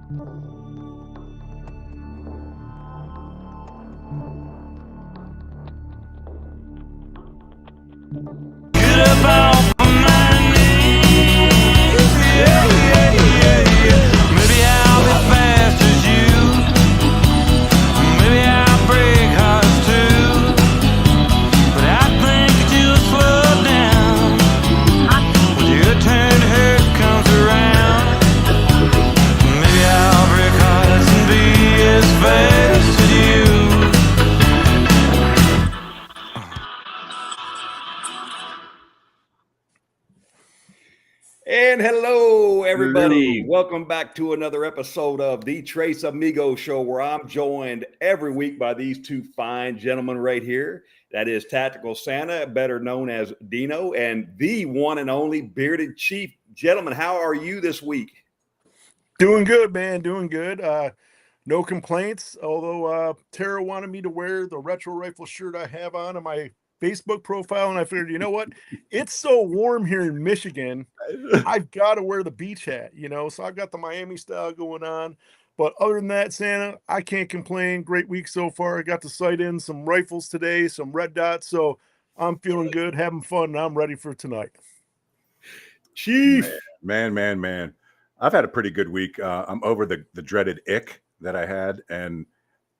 Get up off of my knees. Yeah, yeah, yeah, yeah. Maybe I'll be fast as you. Maybe I'll break hearts too. But I think that you'll slow down when your turn hurt comes around. Maybe I'll break hearts and be as fast as you. And hello, everybody. Hello. Welcome back to another episode of the Trace Amigos show, where I'm joined every week by these two fine gentlemen right here. That is Tactical Santa, better known as Dino, and the one and only Bearded Chief. Gentlemen, how are you this week? Doing good, man. Doing good. No complaints. Although Tara wanted me to wear the retro rifle shirt I have on my Facebook profile, and I figured, you know what? It's so warm here in Michigan. I've got to wear the beach hat, So I've got the Miami style going on. But other than that, Santa, I can't complain. Great week so far. I got to sight in some rifles today, some red dots. So I'm feeling good, having fun, and I'm ready for tonight. Chief. Man. I've had a pretty good week. I'm over the dreaded ick that I had, and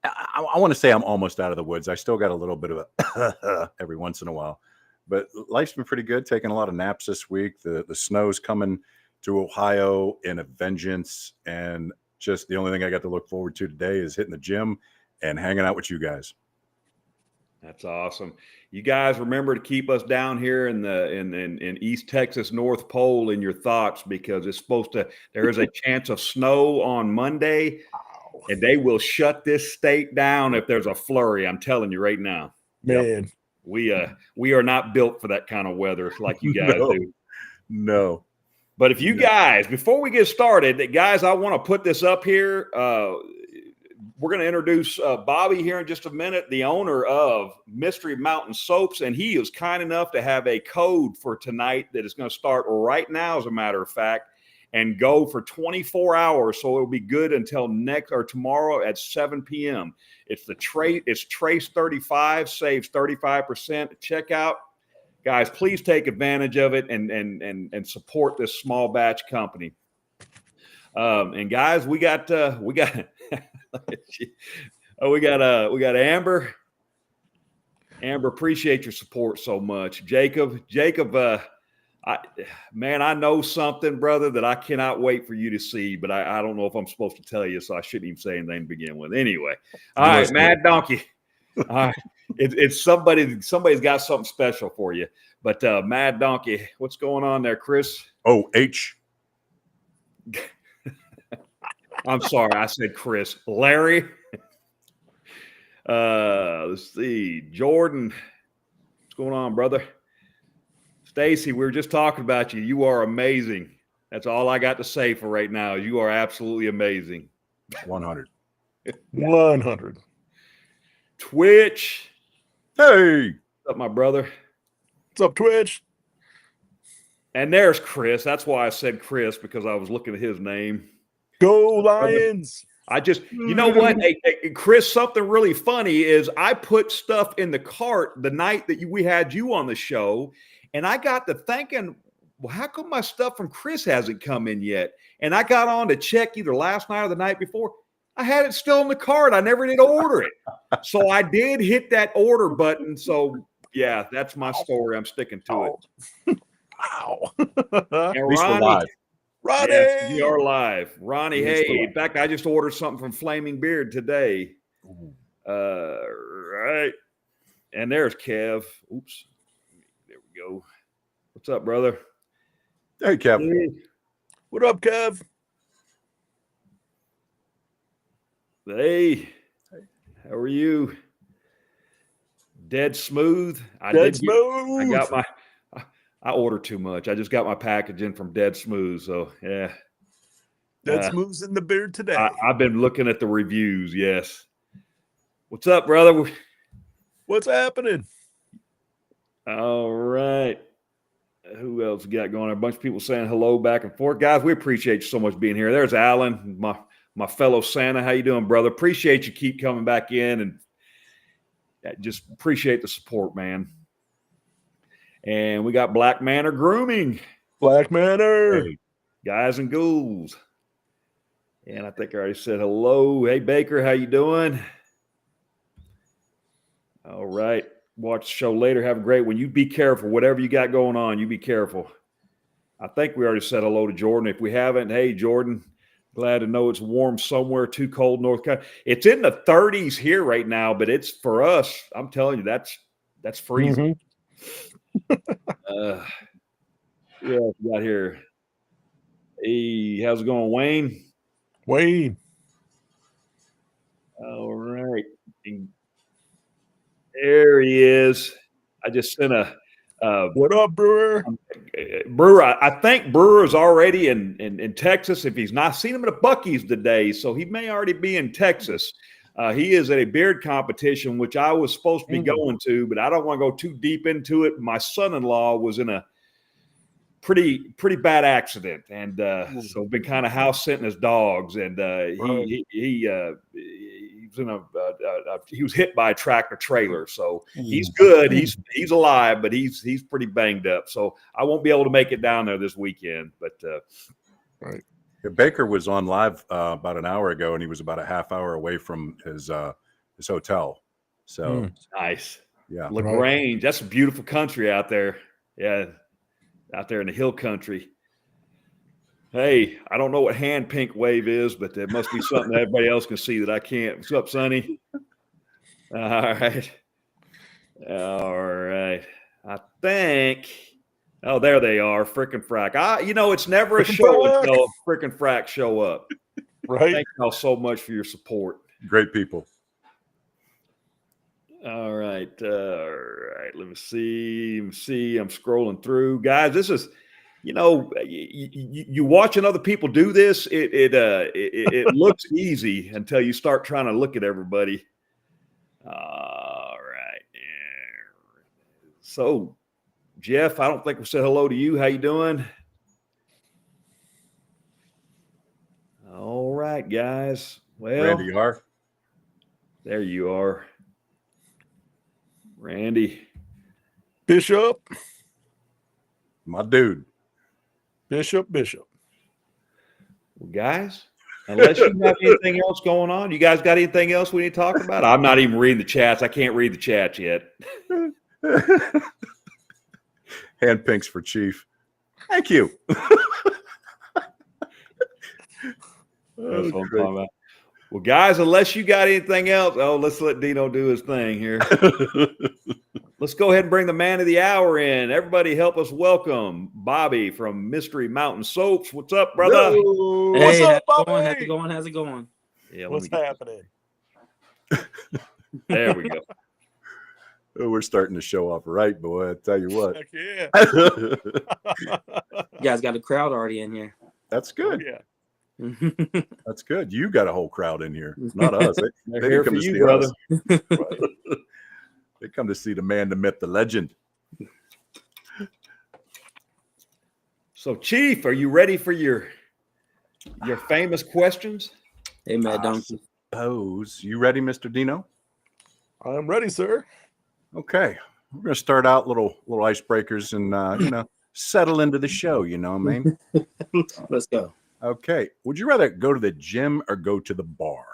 I want to say I'm almost out of the woods. I still got a little bit of a every once in a while, but life's been pretty good. Taking a lot of naps this week. The snow's coming to Ohio in a vengeance, and just the only thing I got to look forward to today is hitting the gym and hanging out with you guys. That's awesome. You guys remember to keep us down here in East Texas, North Pole in your thoughts, because it's there is a chance of snow on Monday, and they will shut this state down if there's a flurry. I'm telling you right now. Man. Yep. We are not built for that kind of weather like you guys do. No. But if you guys, before we get started, guys, I want to put this up here. We're going to introduce Bobby here in just a minute, the owner of Mystery Mountain Soaps, and he is kind enough to have a code for tonight that is going to start right now, as a matter of fact, and go for 24 hours. So it'll be good until tomorrow at 7 p.m. It's Trace 35, saves 35% at checkout. Guys, please take advantage of it and support this small batch company. And guys, we got Amber. Amber, appreciate your support so much. Jacob, I know something, brother, that I cannot wait for you to see, but I don't know if I'm supposed to tell you, so I shouldn't even say anything to begin with. Anyway, all right, Mad Donkey. All right, it's somebody's got something special for you. But Mad Donkey, what's going on there, Chris? Oh, H. I'm sorry, I said Chris. Larry. Let's see. Jordan. What's going on, brother? Stacy, we were just talking about you. You are amazing. That's all I got to say for right now. You are absolutely amazing. 100. 100. Twitch. Hey. What's up, my brother? What's up, Twitch? And there's Chris. That's why I said Chris, because I was looking at his name. Go Lions. You know what? Hey, Chris, something really funny is I put stuff in the cart the night that we had you on the show, and I got to thinking, well, how come my stuff from Chris hasn't come in yet? And I got on to check either last night or the night before. I had it still in the cart. I never did order it. So I did hit that order button. So, yeah, that's my story. I'm sticking to it. Wow. And At least we're live. Ronnie. Yes, we are live. Ronnie, hey, in fact, I just ordered something from Flaming Beard today. Right. And there's Kev. Oops. There we go. What's up, brother? Hey, Kevin. Hey. What up, Kev? Hey. How are you? Dead smooth. I ordered too much. I just got my package in from Dead Smooth. So, yeah. Dead Smooth's in the beard today. I've been looking at the reviews. Yes. What's up, brother? What's happening? All right. Who else got going? A bunch of people saying hello back and forth. Guys, we appreciate you so much being here. There's Alan, my fellow Santa. How you doing, brother? Appreciate you keep coming back in, and just appreciate the support, man. And we got Black Manor Grooming. Black Manor. Hey, guys and ghouls. And I think I already said hello. Hey, Baker, how you doing? All right. Watch the show later. Have a great one. You be careful. Whatever you got going on, you be careful. I think we already said hello to Jordan. If we haven't, hey, Jordan, glad to know it's warm somewhere. Too cold, North Carolina. It's in the 30s here right now, but it's for us. I'm telling you, that's freezing. Yeah, we got here. Hey, how's it going, Wayne? Wayne. All right. There he is. I just sent a What up, Brewer? Brewer. I think Brewer is already in Texas. If he's not, seen him at a Buc-ee's today, so he may already be in Texas. He is at a beard competition, which I was supposed to be going to, but I don't want to go too deep into it. My son-in-law was in a pretty bad accident, and so been kind of house sitting his dogs, and he was in he was hit by a tractor trailer, so he's good. He's alive, but he's pretty banged up, so I won't be able to make it down there this weekend. But right. Baker was on live about an hour ago, and he was about a half hour away from his hotel. So nice. Yeah, LaGrange. That's a beautiful country out there. Yeah. Out there in the hill country. Hey, I don't know what hand pink wave is, but there must be something that everybody else can see that I can't. What's up, Sonny? All right. I think. Oh, there they are. Frickin' frack. It's never a show until frickin' frack show up. Right. Thank y'all so much for your support. Great people. All right. Let me see. I'm scrolling through, guys. This is, you watching other people do this. It looks easy until you start trying to look at everybody. All right. So, Jeff, I don't think we said hello to you. How you doing? All right, guys. Well, Randy R. There you are. Randy. Bishop. My dude. Bishop. Well, guys, unless you have anything else going on, you guys got anything else we need to talk about? I'm not even reading the chats. I can't read the chats yet. Hand pinks for Chief. Thank you. That's what I'm talking about. Well, guys, unless you got anything else, let's let Dino do his thing here. Let's go ahead and bring the man of the hour in. Everybody help us welcome Bobby from Mystery Mountain Soaps. What's up, brother? Yo. Hey, What's up, Bobby? How's it going? Yeah, What's happening? There we go. Oh, we're starting to show off right, boy. I tell you what. Heck yeah. You guys got a crowd already in here. That's good. Oh, yeah. That's good. You got a whole crowd in here, not us. They're They here come for to you, see brother. us. They come to see the man, the myth, the legend. So, Chief, are you ready for your famous questions? Hey, Mad Donkey. Suppose you ready, Mr. Dino? I'm ready, sir. Okay, we're gonna start out little icebreakers and settle into the show. You know what I mean? Let's go. Okay. Would you rather go to the gym or go to the bar?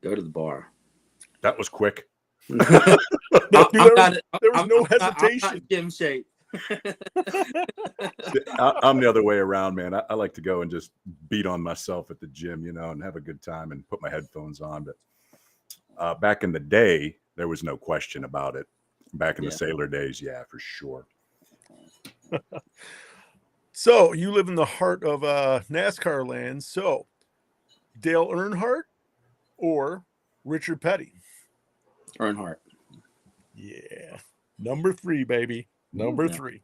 Go to the bar. That was quick. There was no hesitation. I'm not gym shape. I'm the other way around, man. I like to go and just beat on myself at the gym, and have a good time and put my headphones on. But back in the day, there was no question about it. Back in the Sailor days, yeah, for sure. So you live in the heart of NASCAR land. So Dale Earnhardt or Richard Petty? Earnhardt. Yeah. Number 3, baby. Number 3.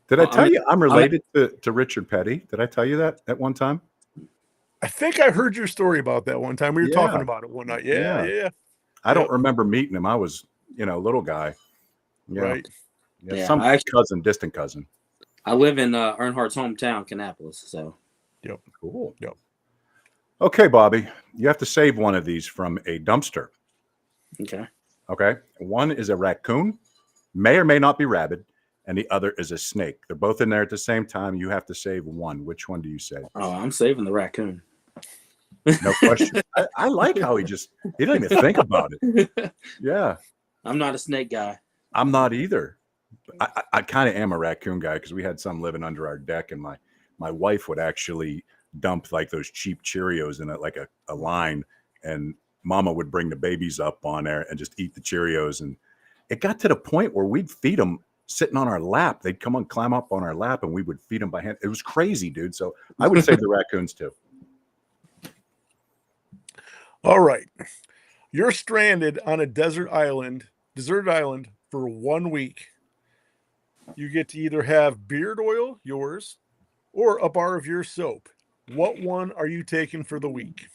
Did I tell you I'm related to Richard Petty? Did I tell you that at one time? I think I heard your story about that one time. We were talking about it one night. Yeah. I don't remember meeting him. I was, a little guy. Right. Yeah, some distant cousin. I live in Earnhardt's hometown, Kannapolis. So. Yep. Cool. Yep. Okay, Bobby. You have to save one of these from a dumpster. Okay. Okay. One is a raccoon, may or may not be rabid, and the other is a snake. They're both in there at the same time. You have to save one. Which one do you save? Oh, I'm saving the raccoon. No question. I like how he didn't even think about it. Yeah. I'm not a snake guy. I'm not either. I kind of am a raccoon guy because we had some living under our deck, and my wife would actually dump like those cheap Cheerios in it, like a line, and Mama would bring the babies up on there and just eat the Cheerios. And it got to the point where we'd feed them sitting on our lap. They'd come and climb up on our lap, and we would feed them by hand. It was crazy, dude. So I would save the raccoons too. All right. You're stranded on a deserted island for 1 week. You get to either have beard oil, yours, or a bar of your soap. What one are you taking for the week?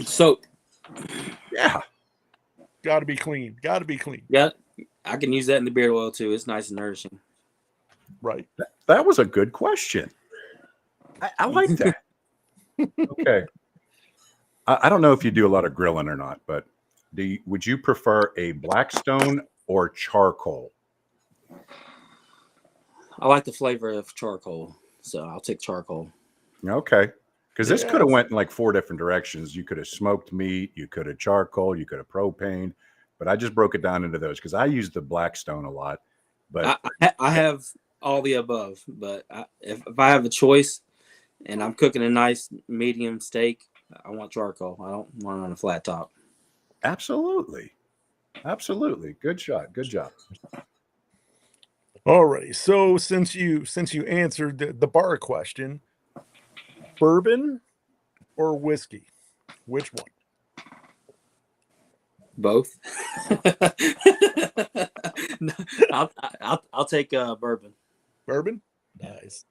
Soap. Yeah. Got to be clean. Got to be clean. Yeah, I can use that in the beard oil too. It's nice and nourishing. Right. That was a good question. I like that. Okay. I don't know if you do a lot of grilling or not, but would you prefer a Blackstone or charcoal? I like the flavor of charcoal, so I'll take charcoal. Okay. Because this Yeah. could have went in like 4 different directions. You could have smoked meat, you could have charcoal, you could have propane, but I just broke it down into those because I use the Blackstone a lot. But I have all the above, but if I have a choice and I'm cooking a nice medium steak, I want charcoal. I don't want it on a flat top. absolutely. Absolutely. Good shot. Good job. Alrighty. So since you answered the bar question, bourbon or whiskey, which one? Both. No, I'll take bourbon. Bourbon. Nice.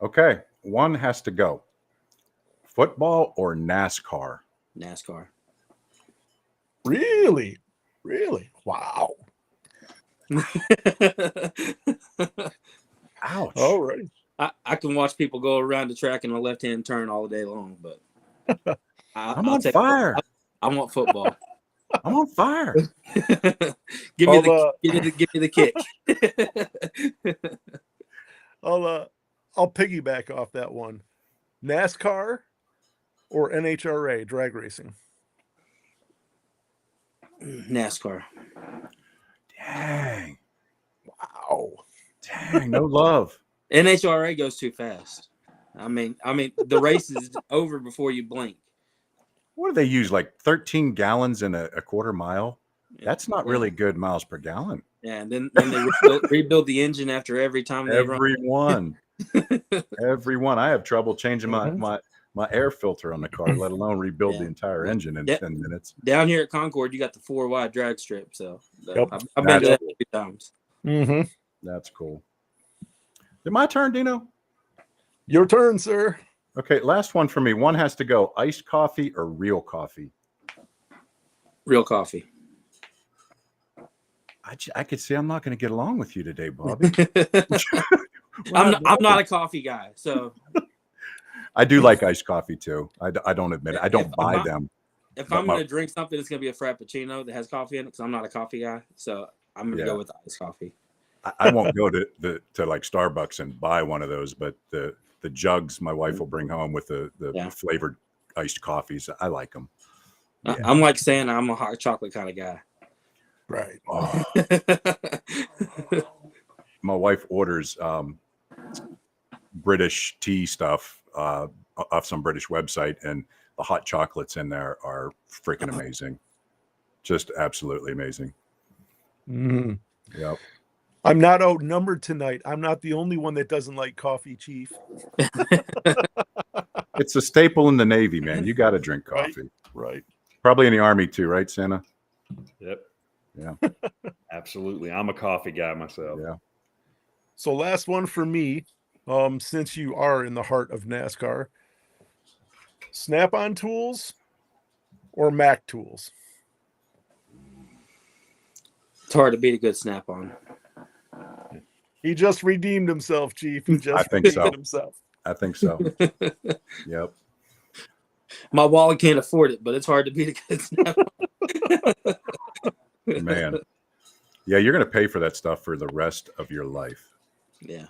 Okay. One has to go. Football or NASCAR? NASCAR. Really? Wow. Ouch. All right. I can watch people go around the track in a left-hand turn all day long, but I'm on fire. I want football. I'm on fire. give me the kick. I'll piggyback off that one. NASCAR or NHRA drag racing? NASCAR. Dang. Wow. Dang. No love. NHRA goes too fast. I mean, the race is over before you blink. What do they use? Like 13 gallons in a quarter mile? That's not really good miles per gallon. Yeah, and then they rebuild the engine after every time they run. Everyone. I have trouble changing my air filter on the car, let alone rebuild the entire engine in 10 minutes. Down here at Concord, you got the 4-wide drag strip. So Yep. I've been to that a few times. Mm-hmm. That's cool. Is it my turn, Dino? Your turn, sir. Okay, last one for me. One has to go. Iced coffee or real coffee? Real coffee. I could see I'm not going to get along with you today, Bobby. I'm not a coffee guy, so I do like iced coffee too. I don't admit it. I don't buy them. If I'm going to drink something, it's going to be a Frappuccino that has coffee in it because I'm not a coffee guy. So I'm going to go with iced coffee. I won't go to like Starbucks and buy one of those, but the jugs my wife will bring home with the flavored iced coffees, I like them. Yeah. I'm like saying I'm a hot chocolate kind of guy. Right. Oh. My wife orders British tea stuff off some British website, and the hot chocolates in there are freaking amazing. Just absolutely amazing. Mm. Yep. I'm not outnumbered tonight. I'm not the only one that doesn't like coffee, Chief. It's a staple in the Navy, man. You got to drink coffee. Right. Probably in the Army too, right, Santa? Yep. Yeah. Absolutely. I'm a coffee guy myself. Yeah. So last one for me, since you are in the heart of NASCAR, Snap-on tools or Mac tools? It's hard to beat a good Snap-on. He just redeemed himself, Chief. He just I think redeemed so. himself. I think so. Yep. My wallet can't afford it, but it's hard to beat a good snap. Man. Yeah, you're going to pay for that stuff for the rest of your life. Yeah,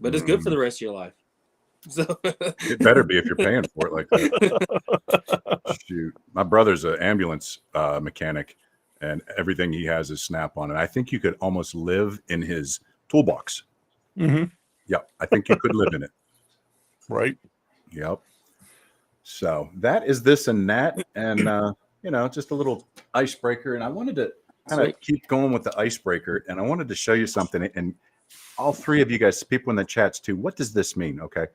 but it's good for the rest of your life. So It better be if you're paying for it like that. Shoot. My brother's an ambulance mechanic, and everything he has is Snap-on. And I think you could almost live in his toolbox. Mm-hmm. Yep. I think you could live in it. Right. Yep. So that is this and that. And, just a little icebreaker. And I wanted to kind of keep going with the icebreaker. And I wanted to show you something. And all three of you guys, people in the chats too, what does this mean? Okay.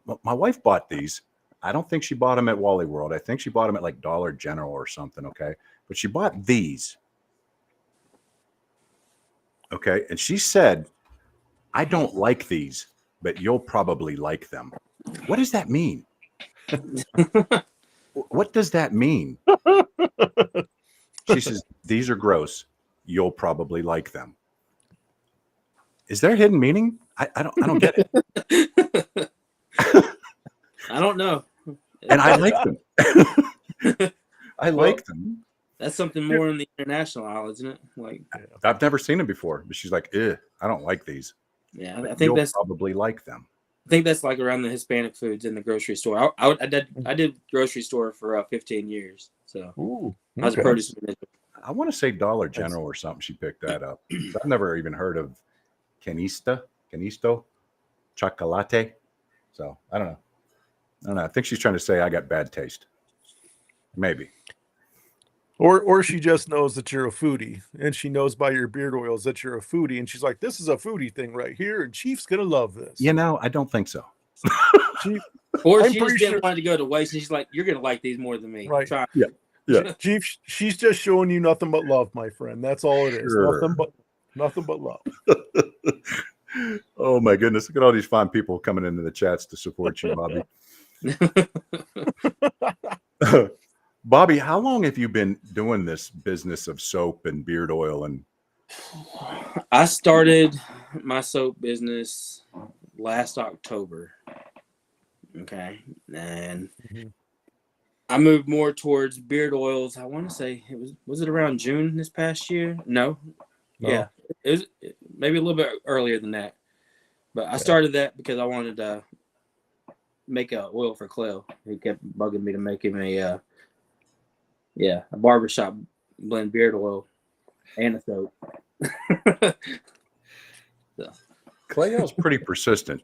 Well, my wife bought these. I don't think she bought them at Wally World. I think she bought them at like Dollar General or something. Okay. But she bought these. Okay. And she said, I don't like these, but you'll probably like them. What does that mean? What does that mean? She says, these are gross. You'll probably like them. Is there a hidden meaning? I don't get it. I don't know. And I like them. I like them. That's something more in the international aisle, isn't it? Like, I've never seen them before, but she's like, I don't like these. yeah, I think You'll that's probably like them. I think that's like around the Hispanic foods in the grocery store. I did grocery store for 15 years, so Ooh, I was a produce manager. I want to say Dollar General or something. She picked that up. I've never even heard of Canisto Chocolate. So I don't know. I think she's trying to say I got bad taste. Maybe. Or she just knows that you're a foodie, and she knows by your beard oils that you're a foodie, and she's like, "This is a foodie thing right here, and Chief's gonna love this." I don't think so. Or I'm she pretty just didn't sure- want to go to waste, and she's like, "You're gonna like these more than me." Right. Try. Yeah. Chief, she's just showing you nothing but love, my friend. That's all it is. Sure. Nothing but love. Oh my goodness! Look at all these fine people coming into the chats to support you, Bobby. Bobby, how long have you been doing this business of soap and beard oil? And I started my soap business last October. Okay, and I moved more towards beard oils. I want to say was it around June this past year? No. Yeah, it was maybe a little bit earlier than that. But I started that because I wanted to make a oil for Cleo. He kept bugging me to make him a barbershop blend beard oil and a soap. So. Cleo's pretty persistent.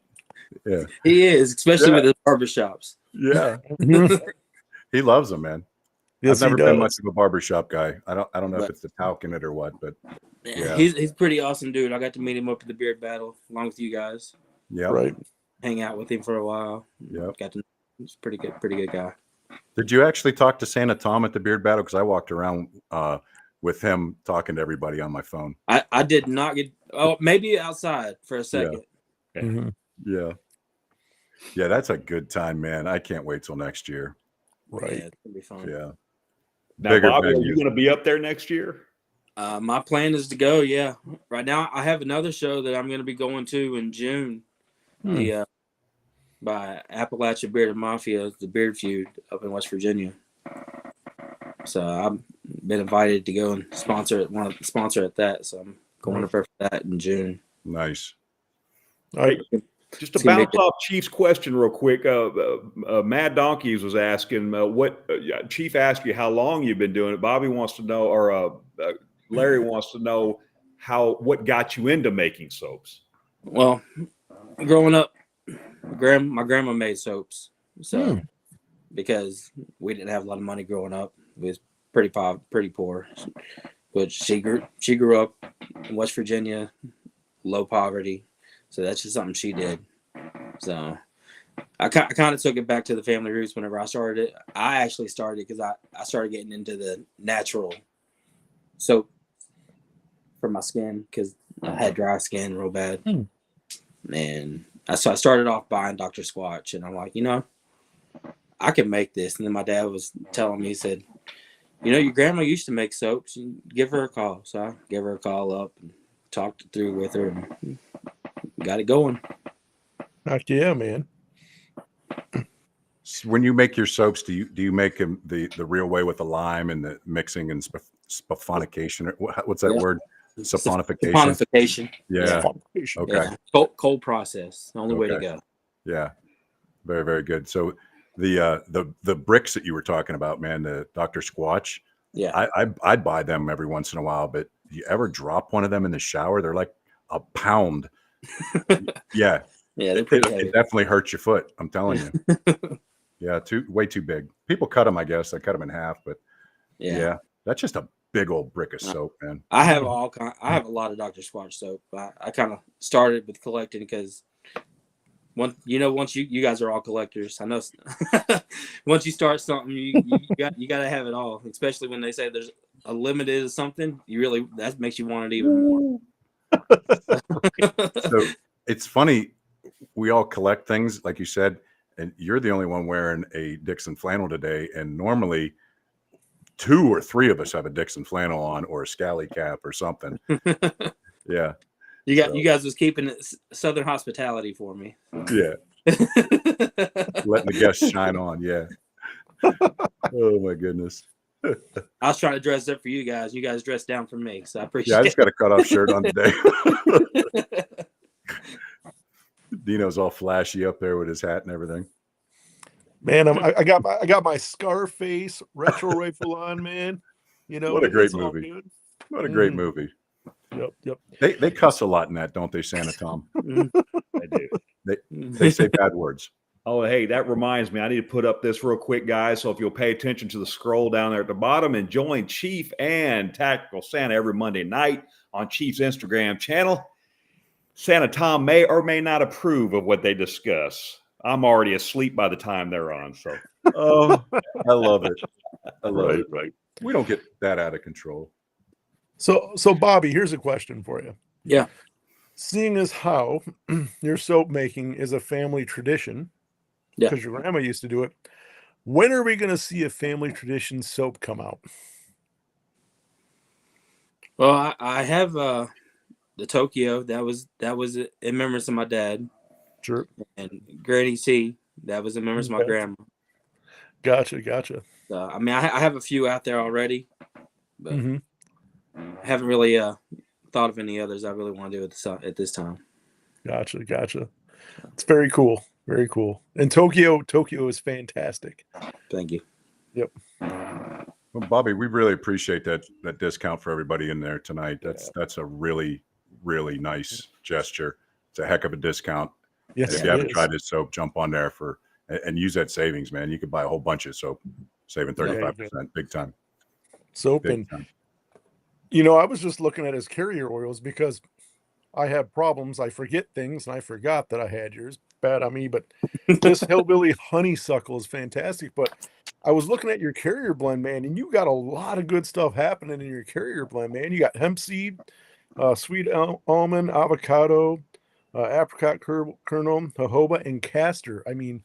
Yeah, He is, especially with his barbershops. yeah. He loves them, man. Yes, I've never he been does. much of a barbershop guy. I don't know if it's the talc in it or what, but Yeah. He's a pretty awesome dude. I got to meet him up at the beard battle along with you guys. yeah. Right. Hang out with him for a while. Yep. Got to know he's pretty good guy. Did you actually talk to Santa Tom at the beard battle? Because I walked around with him talking to everybody on my phone. I did not get maybe outside for a second. Mhm. Yeah. Yeah, that's a good time, man. I can't wait till next year. Right. Yeah, it's gonna be fun. Yeah. Now, Bigger Bobby, are venues. you going to be up there next year? My plan is to go. Yeah, right now I have another show that I'm going to be going to in June. The by Appalachia Bearded Mafia, the Beard Feud up in West Virginia. So I've been invited to go and sponsor at that. So I'm going up there for that in June. Nice. All right. Just to bounce off Chief's question real quick, Mad Donkeys was asking what Chief asked you how long you've been doing it. Bobby wants to know, or Larry wants to know what got you into making soaps. Well, growing up, my grandma made soaps, so because we didn't have a lot of money growing up, we was pretty poor. But she grew up in West Virginia, low poverty. So that's just something she did. So I kind of took it back to the family roots whenever I started it. I actually started because I started getting into the natural soap for my skin because I had dry skin real bad. And I started off buying Dr. Squatch. And I'm like, I can make this. And then my dad was telling me, he said, your grandma used to make soaps. And give her a call. So I gave her a call up and talked it through with her and got it going. Heck yeah, man. When you make your soaps, do you make them the real way with the lime and the mixing and spiffonication? What's that word? Saponification. Saponification. Yeah. Qualification. Okay. Yeah. Cold process. The only way to go. Yeah. Very, very good. So the bricks that you were talking about, man, the Dr. Squatch. Yeah. I'd buy them every once in a while, but you ever drop one of them in the shower? They're like a pound. Yeah. Yeah, they're pretty heavy. It definitely hurts your foot. I'm telling you. Yeah, way too big. People cut them, I guess. I cut them in half, but yeah, that's just a big old brick of soap, man. I have a lot of Dr. Squatch soap. I kind of started with collecting because once you guys are all collectors. I know once you start something, you got to have it all. Especially when they say there's a limited of something, that makes you want it even more. So it's funny. We all collect things, like you said, and you're the only one wearing a Dixon flannel today. And normally 2 or 3 of us have a Dixon flannel on or a scally cap or something. Yeah. You guys was keeping it Southern hospitality for me. Yeah. Letting the guests shine on. Yeah. Oh my goodness. I was trying to dress up for you guys. You guys dressed down for me. So I appreciate it. Yeah, I just got a cutoff shirt on today. Dino's all flashy up there with his hat and everything. Man, I got my Scarface retro rifle on, man. You know, what a great movie. What a great movie. Yep. They cuss a lot in that, don't they, Santa Tom? They do. They say bad words. Oh, hey, that reminds me. I need to put up this real quick, guys. So if you'll pay attention to the scroll down there at the bottom and join Chief and Tactical Santa every Monday night on Chief's Instagram channel. Santa Tom may or may not approve of what they discuss. I'm already asleep by the time they're on. So, I love it. I love it. Right. We don't get that out of control. So Bobby, here's a question for you. Yeah. Seeing as how your soap making is a family tradition, because your grandma used to do it, when are we going to see a family tradition soap come out? Well, I have the Tokyo. That was in remembrance of my dad. Sure. And Granny C. That was in remembrance of my grandma. Gotcha. I mean, I have a few out there already, but I haven't really thought of any others I really want to do at this time. Gotcha. It's very cool. Very cool. And Tokyo is fantastic. Thank you. Yep. Well, Bobby, we really appreciate that discount for everybody in there tonight. That's a really, really nice gesture. It's a heck of a discount. Yes, if you haven't tried this soap, jump on there and use that savings, man. You could buy a whole bunch of soap, saving 35%, big time. Soap big time. I was just looking at his carrier oils because I have problems. I forget things, and I forgot that I had yours. Bad on me, but this Hillbilly Honeysuckle is fantastic. But I was looking at your carrier blend, man, and you got a lot of good stuff happening in your carrier blend, man. You got hemp seed, sweet almond, avocado, apricot kernel, jojoba, and castor. I mean,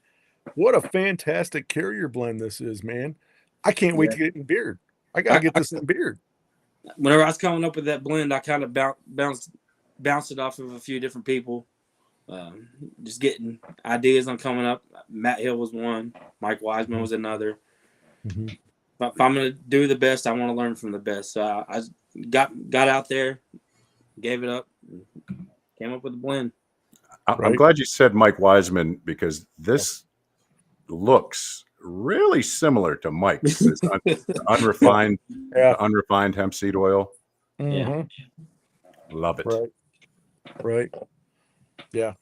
what a fantastic carrier blend this is, man. I can't wait to get it in beard. I got to get this in beard. Whenever I was coming up with that blend, I kind of bounced it off of a few different people. Just getting ideas on coming up. Matt Hill was one. Mike Wiseman was another. But if I'm going to do the best, I want to learn from the best. So I got out there, gave it up, and came up with a blend. I'm glad you said Mike Wiseman because this looks really similar to Mike's. It's unrefined hemp seed oil. Yeah. Love it. Right. Yeah.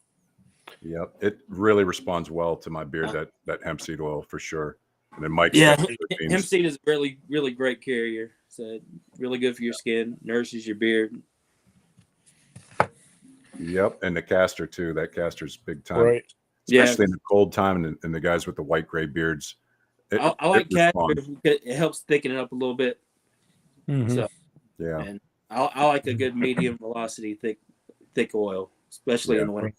Yep. It really responds well to my beard, that hemp seed oil for sure. And then Mike's hemp seed is a really, really great carrier. So really good for your skin, nourishes your beard. Yep. And the castor too. That castor's big time. Right. Especially in the cold time and the guys with the white gray beards. I like castor. It helps thicken it up a little bit. So yeah. And I like a good medium velocity thick oil, especially in the winter.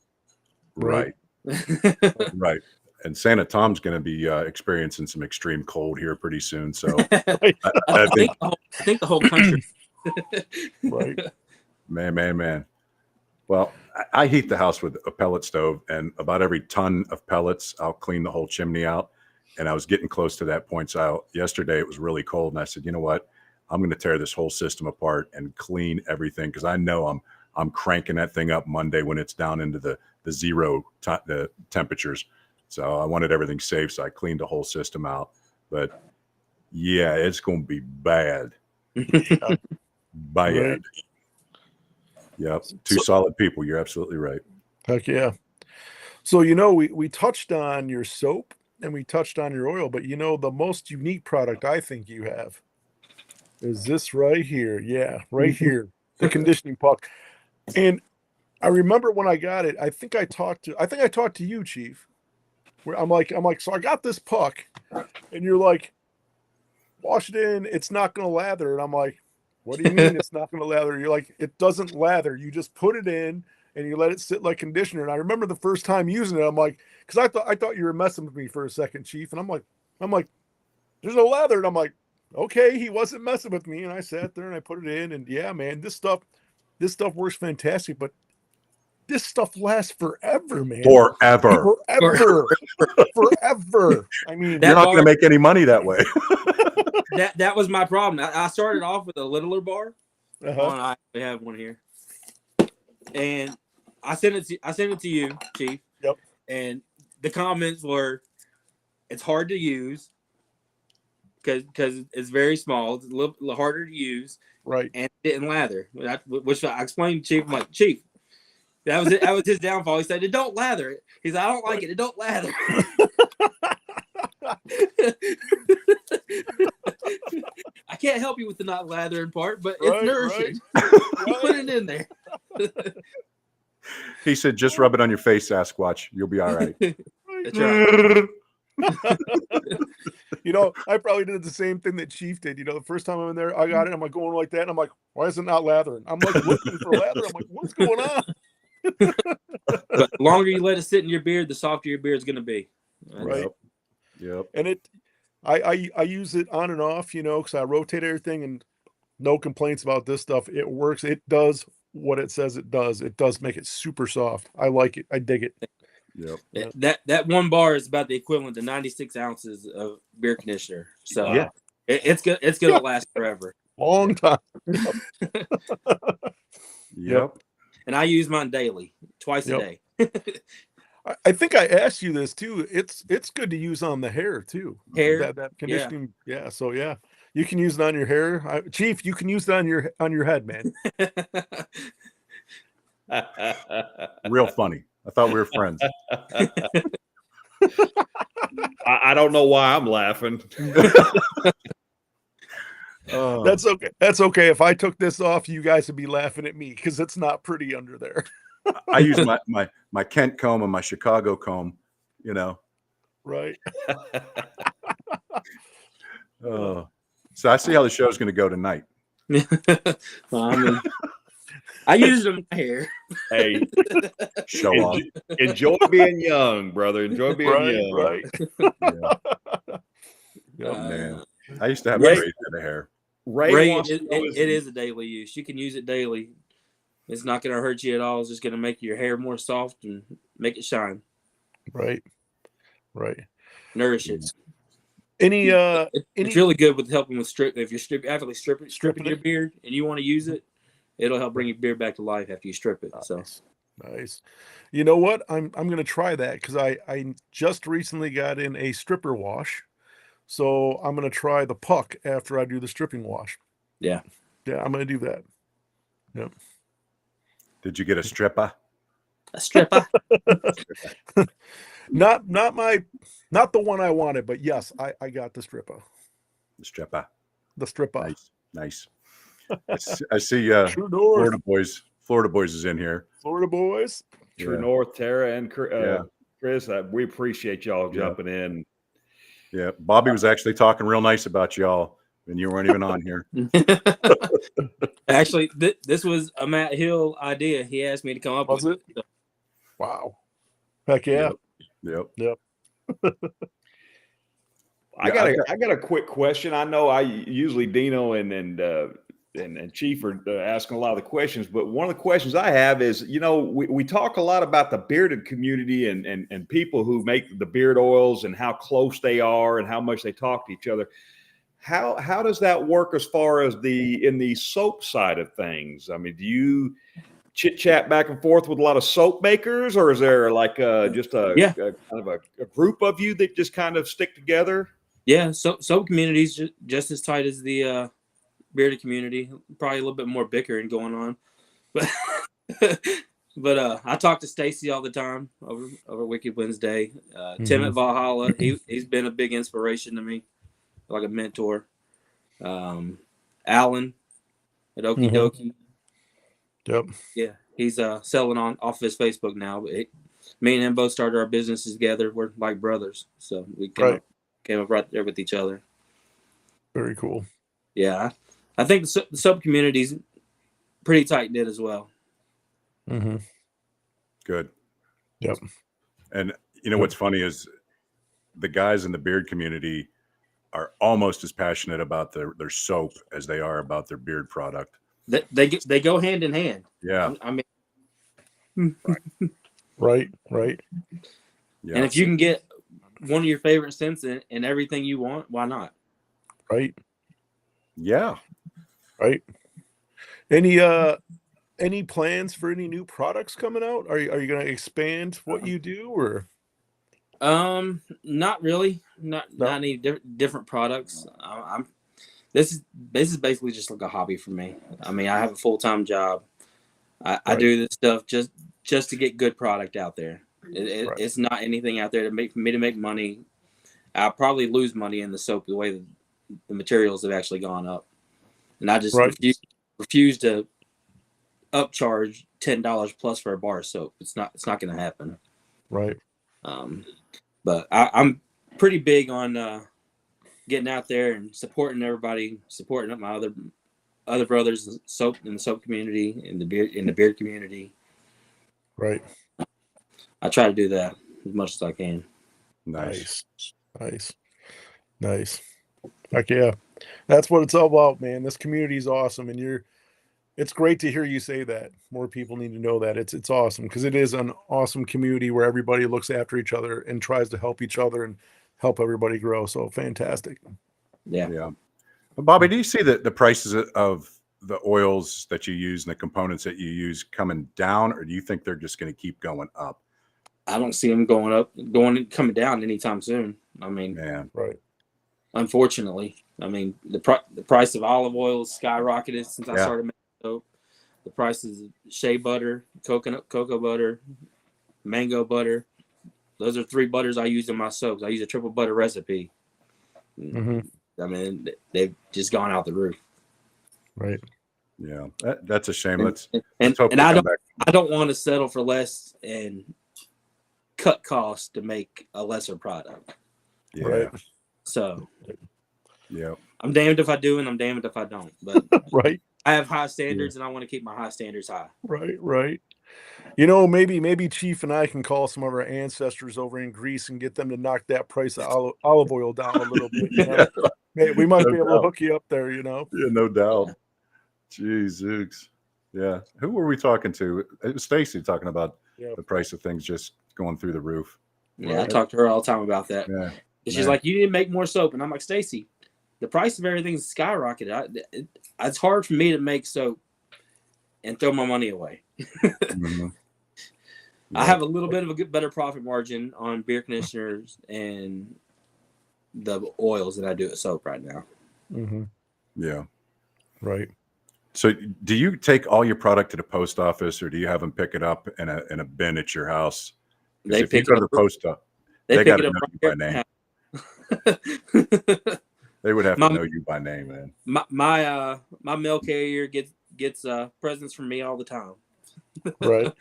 Right. Right. And Santa Tom's going to be experiencing some extreme cold here pretty soon. So I think the whole country. Right. Man. Well, I heat the house with a pellet stove, and about every ton of pellets, I'll clean the whole chimney out. and I was getting close to that point. So yesterday it was really cold, and I said, you know what? I'm going to tear this whole system apart and clean everything, because I know I'm cranking that thing up Monday when it's down into the zero the temperatures. So I wanted everything safe, so I cleaned the whole system out. But yeah, it's going to be bad. Bad. Right. Yep. Two solid people. You're absolutely right. Heck yeah. So, we touched on your soap and we touched on your oil, but the most unique product I think you have is this right here. Yeah, right here. The conditioning puck. And I remember when I got it, I think I talked to you, Chief, where I'm like, so I got this puck, and you're like, wash it in, it's not gonna lather. And I'm like, what do you mean it's not gonna lather? You're like, it doesn't lather. You just put it in and you let it sit like conditioner. And I remember the first time using it, I'm like, because I thought you were messing with me for a second, Chief. And I'm like, there's no lather. And I'm like, okay, he wasn't messing with me. And I sat there and I put it in, and yeah, man, this stuff works fantastic, but this stuff lasts forever, man. Forever. Forever. I mean, you're not going to make any money that way. that was my problem. I started off with a littler bar. Uh-huh. I have one here, and I sent it to you, Chief. Yep. And the comments were, it's hard to use because it's very small. It's a little harder to use. Right. And it didn't lather. Which I explained to Chief. I'm like, Chief, that was it. That was his downfall. He said, it don't lather. He said, I don't like it. It don't lather. I can't help you with the not lathering part, but it's nourishing. Right. Put it in there. He said, just rub it on your face, Sasquatch. You'll be all right. That's right. I probably did the same thing that Chief did. The first time I'm in there, I got it. I'm like going like that. And I'm like, why is it not lathering? I'm like looking for lather. I'm like, what's going on? But the longer you let it sit in your beard, the softer your beard's going to be. Right. Yep. And I use it on and off, because I rotate everything, and no complaints about this stuff. It works. It does what it says it does. It does make it super soft. I like it. I dig it. Yep. That one bar is about the equivalent to 96 ounces of beer conditioner. So yeah, it's gonna last forever. Long time. Yep. And I use mine daily, twice a day. I think I asked you this too. It's good to use on the hair too. Hair, that conditioning. Yeah. So yeah, you can use it on your hair. Chief, you can use it on your head, man. Real funny. I thought we were friends. I don't know why I'm laughing. That's okay. That's okay. If I took this off, you guys would be laughing at me because it's not pretty under there. I use my Kent comb and my Chicago comb, Right. So I see how the show's going to go tonight. I use them in my hair. Hey, show off. Enjoy being young, brother. Enjoy being young. Right. Man, I used to have a great head of hair. Ray, it is a daily use. You can use it daily. It's not going to hurt you at all. It's just going to make your hair more soft and make it shine. Right. Nourish it. It's really good with helping with strip. If you're stripping your beard and you want to use it, it'll help bring your beard back to life after you strip it. So nice. You know what? I'm going to try that because I just recently got in a stripper wash. So I'm going to try the puck after I do the stripping wash. Yeah, I'm going to do that. Yep. Did you get a stripper? A stripper? Not the one I wanted, but yes, I got the stripper. The stripper. The stripper. Nice. I see Florida Boys is in here. Florida Boys. True North, Tara, and Chris. We appreciate y'all jumping in. Yeah, Bobby was actually talking real nice about y'all, and you weren't even on here. Actually, this was a Matt Hill idea. He asked me to come up with it. So. Wow. Heck yeah. Yep. I got a quick question. I know I usually Dino and and Chief are asking a lot of the questions, but one of the questions I have is, we talk a lot about the bearded community and people who make the beard oils and how close they are and how much they talk to each other. How does that work as far as in the soap side of things? I mean, do you chit chat back and forth with a lot of soap makers, or is there like just a kind of a group of you that just kind of stick together? Yeah, soap community's just as tight as the bearded community. Probably a little bit more bickering going on, but I talk to Stacy all the time over Wicked Wednesday. Tim at Valhalla, he's been a big inspiration to me, like a mentor. Alan at Okie Dokie. Yep. Yeah, he's selling off his Facebook now. But me and him both started our businesses together. We're like brothers, so we came up right there with each other. Very cool. Yeah, I think the soap community's pretty tight knit as well. Good. Yep. And what's funny is the guys in the beard community are almost as passionate about their soap as they are about their beard product. They go hand in hand. Yeah. I mean, right. Yeah. And if you can get one of your favorite scents and everything you want, why not? Right. Yeah. Right. Any plans for any new products coming out? Are you going to expand what you do, or? Not really. Not any different products. This is basically just like a hobby for me. I mean, I have a full-time job. I do this stuff just to get good product out there. It's not anything out there for me to make money. I'll probably lose money in the soap the way the materials have actually gone up, and I just refuse to upcharge $10 plus for a bar of soap. It's not going to happen. Right. But I'm pretty big on getting out there and supporting everybody, supporting my other brothers in the soap community, in the beard community. Right. I try to do that as much as I can. Nice. Heck yeah. That's what it's all about, man. This community is awesome, and it's great to hear you say that. More people need to know that. It's awesome because it is an awesome community where everybody looks after each other and tries to help each other and help everybody grow. So fantastic. Yeah. Well, Bobby, do you see the prices of the oils that you use and the components that you use coming down, or do you think they're just going to keep going up? I don't see them coming down anytime soon. I mean, man, right. Unfortunately, I mean the price of olive oil has skyrocketed since I started making soap. The prices of shea butter, cocoa butter, mango butter. Those are 3 butters I use in my soaps. I use a triple butter recipe. I mean, they've just gone out the roof. Right. Yeah, that's a shame. Let's hope I don't want to settle for less and cut costs to make a lesser product. Yeah. Right. So. Yeah. I'm damned if I do and I'm damned if I don't. But right. I have high standards and I want to keep my high standards high. Right. Maybe Chief and I can call some of our ancestors over in Greece and get them to knock that price of olive oil down a little bit. Hey, we might be able to hook you up there, Yeah, no doubt. Jeez, Zooks. Yeah. Who were we talking to? It was Stacy talking about the price of things just going through the roof. Yeah, I talk to her all the time about that. Yeah. She's like, you need to make more soap. And I'm like, Stacy, the price of everything's skyrocketed. It's hard for me to make soap and throw my money away. I have a little bit of a better profit margin on beer conditioners and the oils than I do at soap right now. Yeah. Right. So do you take all your product to the post office, or do you have them pick it up in a bin at your house? They if you go to the post office, they got to know you by name. They would have to know you by name, man. My mail carrier gets presents from me all the time. Right.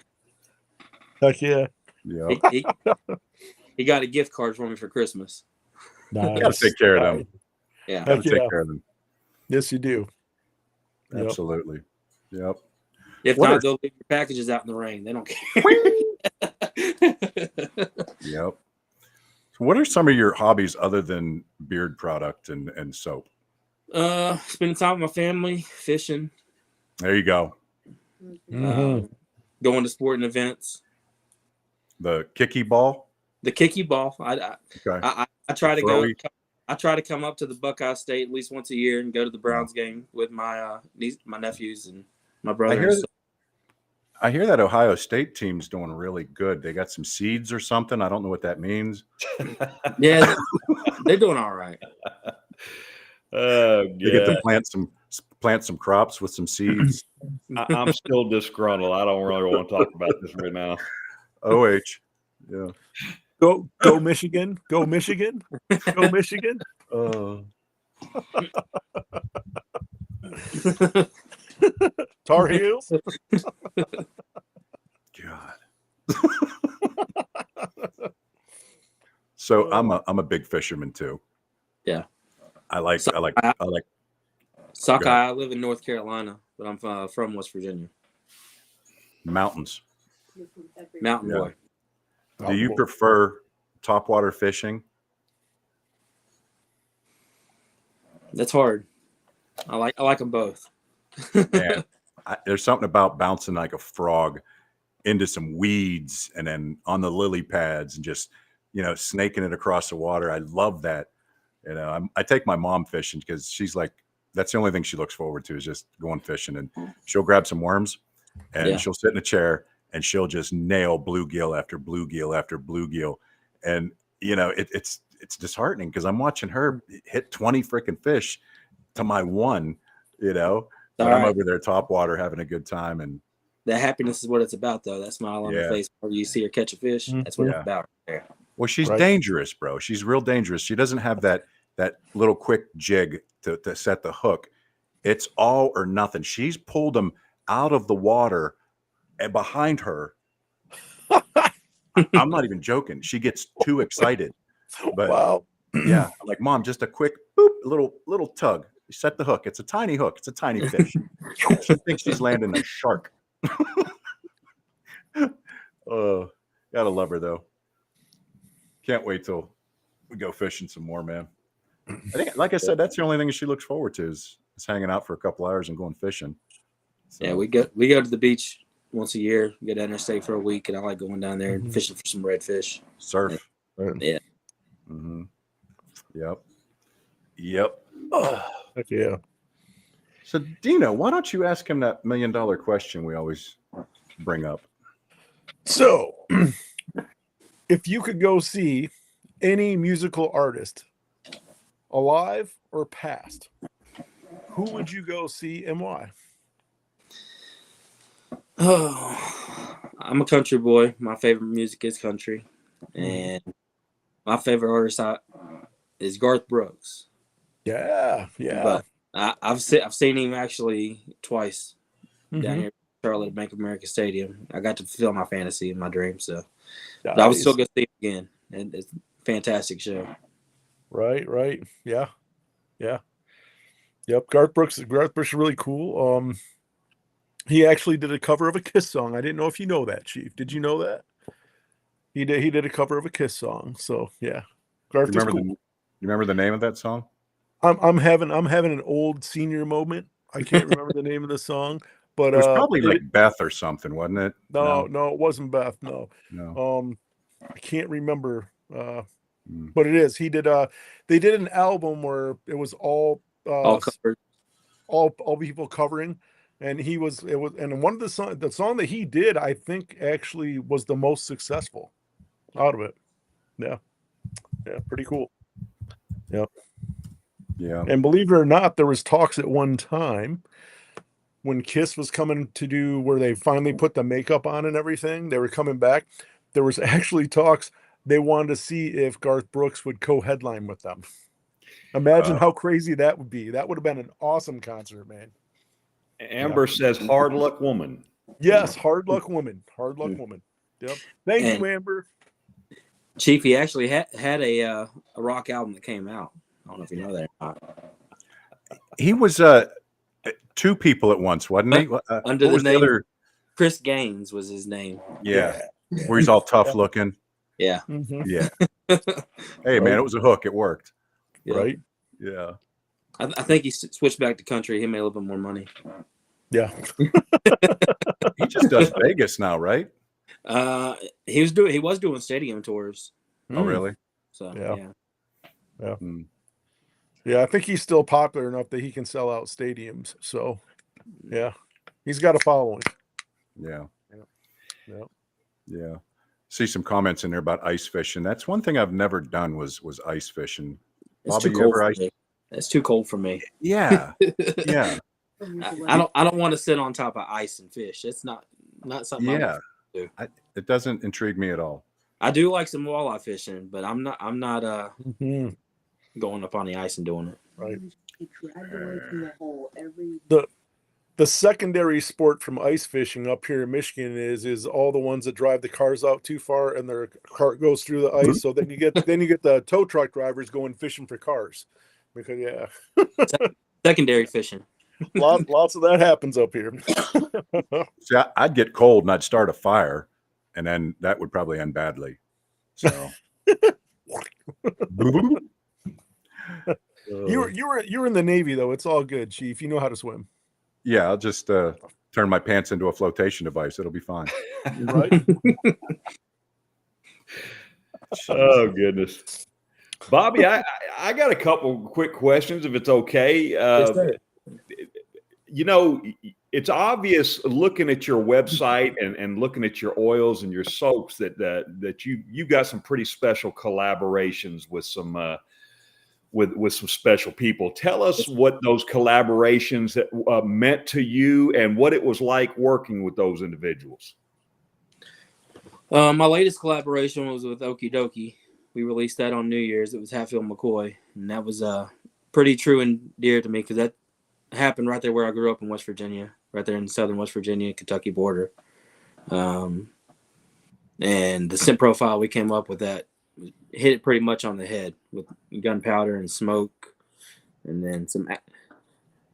Heck yeah. Yeah. He got a gift card for me for Christmas. Nice. Gotta take care of them. Yeah. Gotta take care of them. Yes, you do. Absolutely. Yep. If not, they'll leave your packages out in the rain. They don't care. Yep. So what are some of your hobbies other than beard product and soap? Spending time with my family, fishing, There you go. going to sporting events. The kicky ball. The kicky ball. Okay. I try to go. Throwy. I try to come up to the Buckeye State at least once a year and go to the Browns game with my my nephews and my brother. I hear that Ohio State team's doing really good. They got some seeds or something. I don't know what that means. Yeah, they're doing all right. Oh, They get yeah. to plant some crops with some seeds. I'm still disgruntled. I don't really want to talk about this right now. OH. Yeah. Go Michigan. Go Michigan. Go Michigan. Tar Heels. God. So I'm a big fisherman too. Yeah. I like Sockeye. I live in North Carolina, but I'm from West Virginia. mountains. Mountain Yeah. boy. Do you prefer topwater fishing? That's hard. I like them both. And there's something about bouncing like a frog into some weeds and then on the lily pads and just, snaking it across the water. I love that. I take my mom fishing because she's like, that's the only thing she looks forward to is just going fishing, and she'll grab some worms and she'll sit in a chair and she'll just nail bluegill after bluegill after bluegill. And, it's disheartening because I'm watching her hit 20 freaking fish to my one, but I'm over there top water having a good time. And that happiness is what it's about, though. That smile on her face where you see her catch a fish. That's what it's about right there. Well, she's dangerous, bro. She's real dangerous. She doesn't have that little quick jig to set the hook. It's all or nothing. She's pulled them out of the water and behind her. I'm not even joking. She gets too excited. But wow. Yeah, I'm like, Mom, just a quick boop, little tug. Set the hook. It's a tiny hook. It's a tiny fish. She thinks she's landing a shark. Oh, gotta love her though. Can't wait till we go fishing some more, man. I think, like I said, that's the only thing she looks forward to is hanging out for a couple hours and going fishing. So. Yeah, we go to the beach once a year. Get down there, stay for a week, and I like going down there and fishing for some redfish. Surf. Yeah. Mm-hmm. Yep. Heck yeah. So, Dino, why don't you ask him that $1 million question we always bring up? So, if you could go see any musical artist, alive or past, who would you go see and why? Oh, I'm a country boy. My favorite music is country, and my favorite artist is Garth Brooks. Yeah. But I've seen him actually twice down here in Charlotte at Bank of America Stadium. I got to fulfill my fantasy and my dream, so but I was still going to see him again, and it's a fantastic show. Right. Yeah. Yep. Garth Brooks is really cool. He actually did a cover of a Kiss song. I didn't know if you know that, Chief. Did you know that? He did a cover of a Kiss song. So yeah. Garth is cool. You remember the name of that song? I'm having an old senior moment. I can't remember the name of the song, but it was probably like Beth or something, wasn't it? No, it wasn't Beth. No. I can't remember. But it is. He did. They did an album where it was all covered. all people covering, and and one of the song that he did, I think, actually was the most successful out of it. Yeah, pretty cool. Yep. Yeah. And believe it or not, there was talks at one time when Kiss was coming to do where they finally put the makeup on and everything. They were coming back. There was actually talks. They wanted to see if Garth Brooks would co-headline with them. Imagine how crazy that would be. That would have been an awesome concert, man. Amber says, "Hard luck, woman." Yes, hard luck, woman. Hard luck, woman. Yep. Thank you, Amber. Chief, he actually had a rock album that came out. I don't know if you know that or not. He was two people at once, wasn't he? Under the name Chris Gaines was his name. Yeah. Where he's all tough looking. Yeah. Mm-hmm. Yeah. Hey, man, it was a hook. It worked. Right. Yeah. I think he switched back to country. He made a little bit more money. Yeah. He just does Vegas now, right? He was doing stadium tours. Oh, really? So Yeah. yeah. Hmm. Yeah, I think he's still popular enough that he can sell out stadiums. So, yeah, he's got a following. Yeah. Yeah. Yeah. See some comments in there about ice fishing. That's one thing I've never done was ice fishing. It's Bobby, too you cold ever for ice? me. It's too cold for me. Yeah. Yeah. I don't want to sit on top of ice and fish. It's not something I Yeah. want to do. It doesn't intrigue me at all. I do like some walleye fishing, but I'm not Mhm. going up on the ice and doing it. Right. He dragged away from the hole every The secondary sport from ice fishing up here in Michigan is all the ones that drive the cars out too far and their cart goes through the ice. So then you get the tow truck drivers going fishing for cars, because Secondary fishing. lots of that happens up here. See, I'd get cold and I'd start a fire, and then that would probably end badly. So You were in the Navy though. It's all good, Chief. You know how to swim, yeah, I'll just turn my pants into a flotation device. It'll be fine. right? Oh goodness, Bobby, I got a couple quick questions if it's okay. Yes, sir. You know, it's obvious looking at your website and looking at your oils and your soaps that you got some pretty special collaborations with some with some special people. Tell us what those collaborations that meant to you and what it was like working with those individuals. My latest collaboration was with Okie Dokie. We released that on New Year's. It was Hatfield McCoy, and that was pretty true and dear to me because that happened right there where I grew up in West Virginia, right there in southern West Virginia, Kentucky border. And the scent profile we came up with that hit it pretty much on the head with gunpowder and smoke, and then some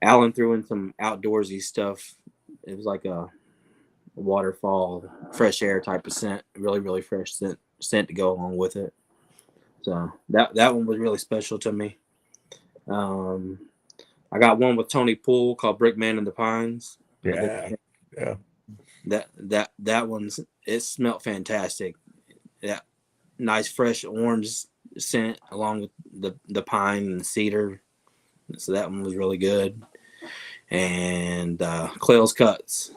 Alan threw in some outdoorsy stuff. It was like a waterfall, fresh air type of scent, really, really fresh scent to go along with it. So that one was really special to me. I got one with Tony Poole called Brickman in the Pines. Yeah. That one's, it smelled fantastic. Yeah, nice fresh orange scent along with the pine and the cedar. So that one was really good. And Clayle's Cuts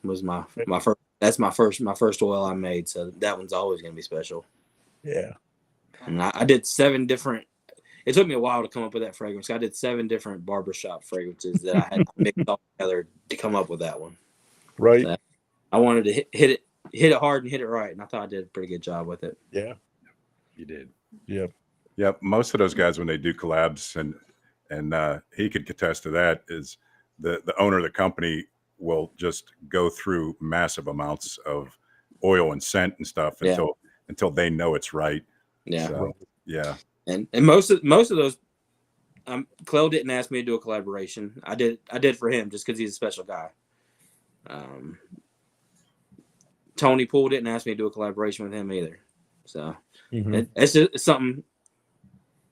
was my first. That's my first oil I made. So that one's always gonna be special. Yeah. And I did 7 different. It took me a while to come up with that fragrance. I did 7 different barbershop fragrances that I had mixed all together to come up with that one. Right. So I wanted to hit it hard and hit it right, and I thought I did a pretty good job with it. Yeah. You did. Yep. Yeah, most of those guys when they do collabs, and he could attest to that, is the owner of the company will just go through massive amounts of oil and scent and stuff until they know it's right. Yeah. So, yeah. And most of those, Clell didn't ask me to do a collaboration. I did for him just because he's a special guy. Tony Poole didn't ask me to do a collaboration with him either. So it's just something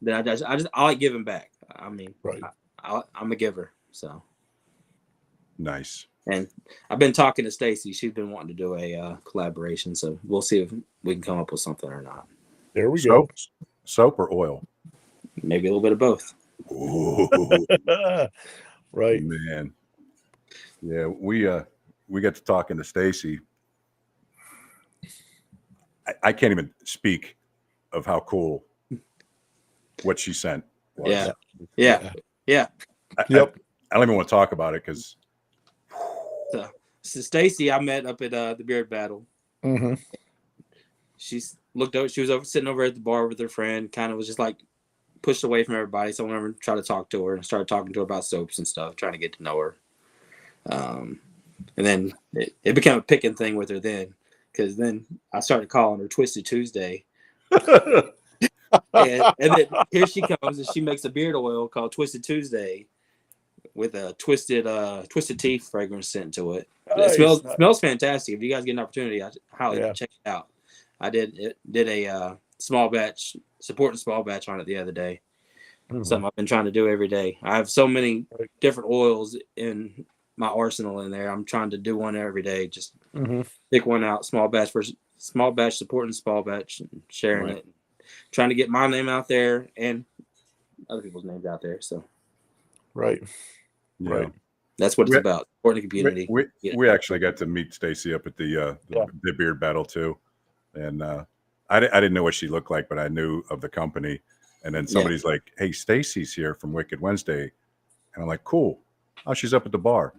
that I like giving back. I mean, Right. I'm a giver. So Nice. and I've been talking to Stacy. She's been wanting to do a collaboration. So we'll see if we can come up with something or not. There we go. Soap or oil? Maybe a little bit of both. Ooh, Right. man. Yeah, we got to talking to Stacy. I can't even speak of how cool what she sent was. Yeah. I don't even want to talk about it because So Stacy, I met up at the Beard Battle. Mm-hmm. She looked over. She was sitting over at the bar with her friend. Kind of was just like pushed away from everybody. So I went over and tried to talk to her and started talking to her about soaps and stuff, trying to get to know her. And then it became a picking thing with her then, because then I started calling her Twisted Tuesday. and then here she comes and she makes a beard oil called Twisted Tuesday with a twisted teeth fragrance scent to it. Nice. It smells fantastic. If you guys get an opportunity, I highly check it out. I did a small batch, supporting small batch on it the other day, Something I've been trying to do every day. I have so many different oils in my arsenal in there. I'm trying to do one every day. Just pick one out, small batch, supporting small batch, and sharing it, trying to get my name out there and other people's names out there. So, right. That's what it's about. Supporting the community. We actually got to meet Stacy up at the beard battle too, and I didn't know what she looked like, but I knew of the company. And then somebody's like, "Hey, Stacy's here from Wicked Wednesday," and I'm like, "Cool." Oh, she's up at the bar,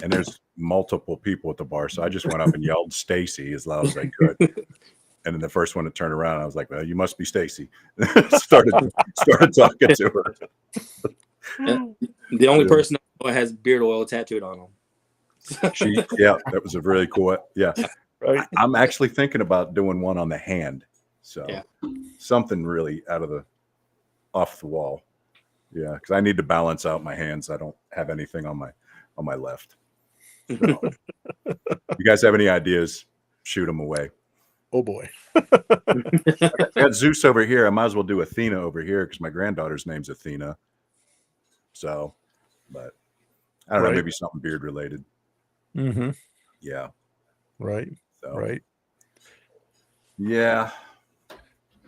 and there's multiple people at the bar, so I just went up and yelled Stacy as loud as I could. And then the first one to turn around, I was like, "Well, you must be Stacy." started talking to her. The only person that has beard oil tattooed on him. That was a really cool. Yeah, right. I'm actually thinking about doing one on the hand, so something really off the wall. Yeah, because I need to balance out my hands. I don't have anything on my left. So, you guys have any ideas? Shoot them away. Oh boy. I got Zeus over here. I might as well do Athena over here because my granddaughter's name's Athena. So, but I don't know, maybe something beard related. Yeah. Right. So, right. Yeah.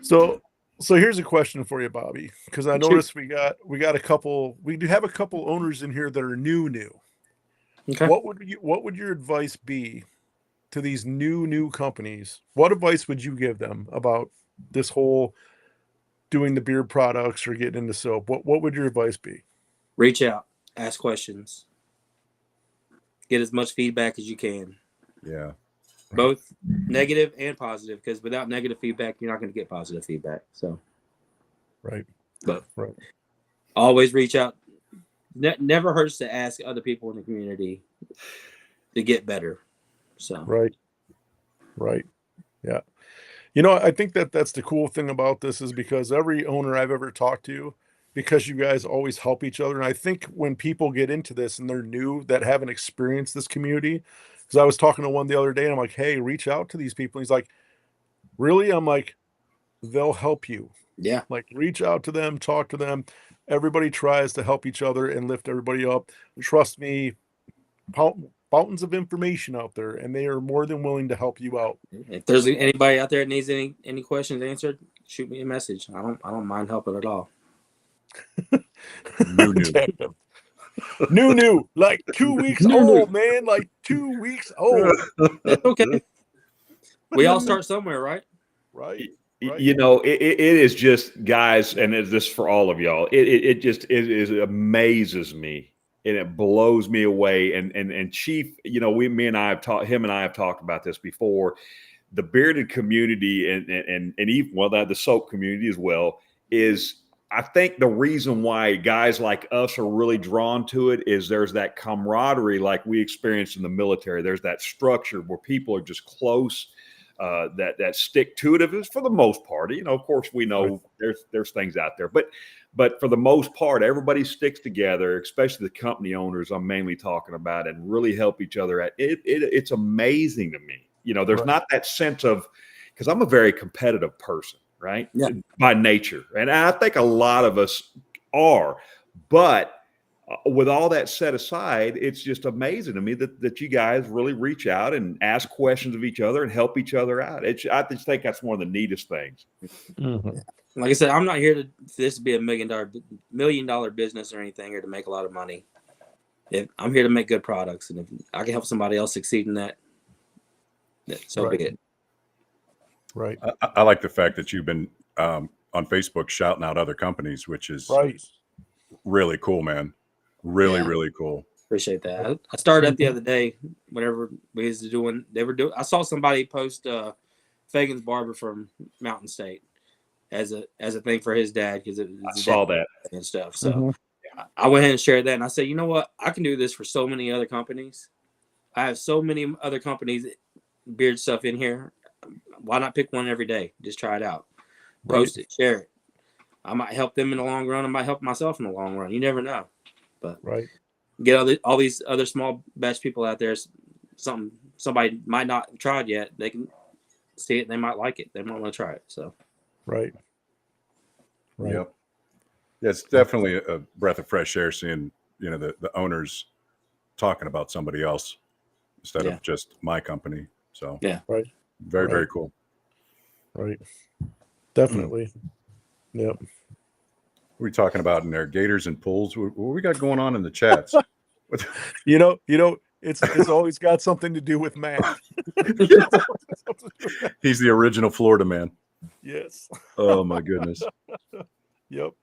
So here's a question for you, Bobby, because I noticed we got a couple. We do have a couple owners in here that are new. Okay. What would your advice be to these new companies? What advice would you give them about this whole doing the beard products or getting into soap? What would your advice be? Reach out, ask questions, get as much feedback as you can. Yeah. Both negative and positive, because without negative feedback, you're not going to get positive feedback. So, but always reach out. Never hurts to ask other people in the community to get better. So, right. Yeah. I think that's the cool thing about this is because every owner I've ever talked to, because you guys always help each other. And I think when people get into this and they're new that haven't experienced this community, because I was talking to one the other day and I'm like, hey, reach out to these people. He's like, really? I'm like, they'll help you. Yeah. Like reach out to them, talk to them. Everybody tries to help each other and lift everybody up. Trust me, fountains of information out there, and they are more than willing to help you out. If there's anybody out there that needs any questions answered, shoot me a message. I don't mind helping at all. New, like 2 weeks old, man. Like 2 weeks old. That's okay. We all start somewhere, right? Right. It is just, guys, and it's this for all of y'all. It amazes me and it blows me away. And Chief, him and I have talked about this before. The bearded community and even the soap community as well is, I think the reason why guys like us are really drawn to it is there's that camaraderie like we experienced in the military. There's that structure where people are just close, that stick to it for the most part. Of course, we know there's things out there, but for the most part, everybody sticks together, especially the company owners I'm mainly talking about, and really help each other out. It's amazing to me. There's not that sense of, because I'm a very competitive person. Right. Yeah. By nature. And I think a lot of us are, but with all that set aside, it's just amazing to me that you guys really reach out and ask questions of each other and help each other out. I just think that's one of the neatest things. Like I said, I'm not here to be a $1 million business or anything, or to make a lot of money. I'm here to make good products, and if I can help somebody else succeed in that, so be it. Right. I like the fact that you've been on Facebook shouting out other companies, which is really cool, man. Really cool. Appreciate that. I started up the other day, whenever we was doing, I saw somebody post Fagan's barber from Mountain State as a thing for his dad, because I saw that and stuff. So I went ahead and shared that, and I said, you know what? I can do this for so many other companies. I have so many other companies, beard stuff in here. Why not pick one every day? Just try it out. Post it, share it. I might help them in the long run. I might help myself in the long run. You never know. But get all these other small batch people out there. Somebody might not have tried yet. They can see it. They might like it. They might want to try it. So Right. Yep. Yeah, it's definitely a breath of fresh air seeing, the owners talking about somebody else instead Yeah. of just my company. So Yeah. Right. very, Right. very cool. Right. Definitely. Yep. What are we talking about in there? Gators and pools? What we got going on in the chats? It's always got something to do with math. He's the original Florida man. Yes. Oh my goodness. Yep.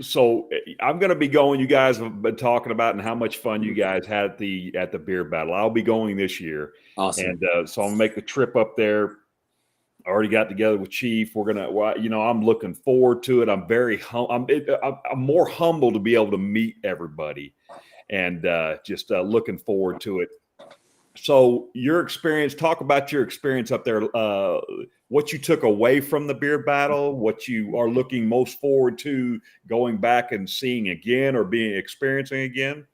So I'm going to be going. You guys have been talking about and how much fun you guys had at the beer battle. I'll be going this year. Awesome. And so I'm gonna make the trip up there. I already got together with Chief. We're gonna, I'm looking forward to it. I'm very, I'm more humble to be able to meet everybody, and just looking forward to it. So your experience, talk about your experience up there. What you took away from the beer battle, what you are looking most forward to going back and seeing again or experiencing again.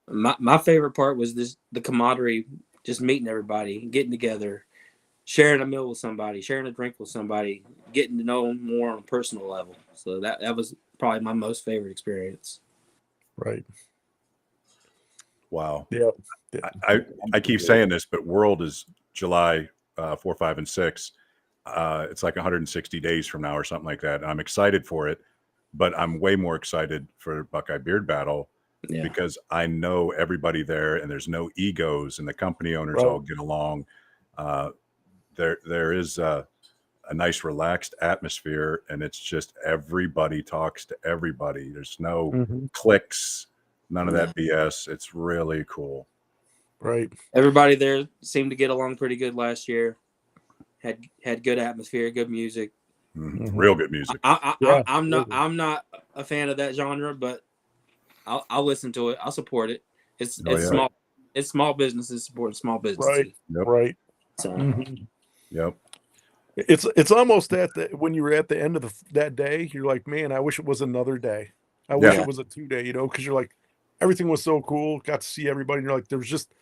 My favorite part was the camaraderie, just meeting everybody, getting together, sharing a meal with somebody, sharing a drink with somebody, getting to know them more on a personal level. So that was probably my most favorite experience. Right. Wow. Yeah. I keep saying this, but World is July 4, 5, and 6. It's like 160 days from now or something like that. I'm excited for it, but I'm way more excited for Buckeye Beard Battle because I know everybody there and there's no egos and the company owners all get along. There is a nice relaxed atmosphere and it's just everybody talks to everybody. There's no cliques, none of that BS. It's really cool. Right. Everybody there seemed to get along pretty good last year. Had good atmosphere, good music. Real good music. I'm not a fan of that genre, but I'll listen to it. I'll support it. It's small. It's small businesses supporting small businesses. Right. So. Yep. It's almost when you were at the end of that day, you're like, man, I wish it was another day. I wish it was a 2-day, because you're like, everything was so cool. Got to see everybody. And you're like, there's just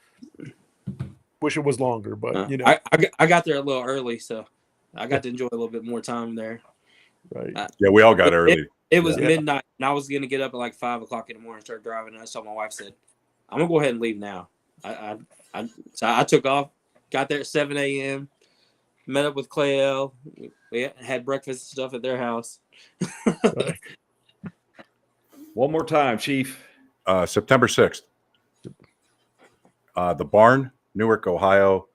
wish it was longer, but I got there a little early, so I got to enjoy a little bit more time there. Right. We all got early. It was midnight, and I was gonna get up at like 5 o'clock in the morning and start driving. And I saw my wife said, "I'm gonna go ahead and leave now." So I took off, got there at 7 a.m. Met up with Clay L. We had breakfast and stuff at their house. One more time, Chief. September 6th. The Barn, Newark, Ohio.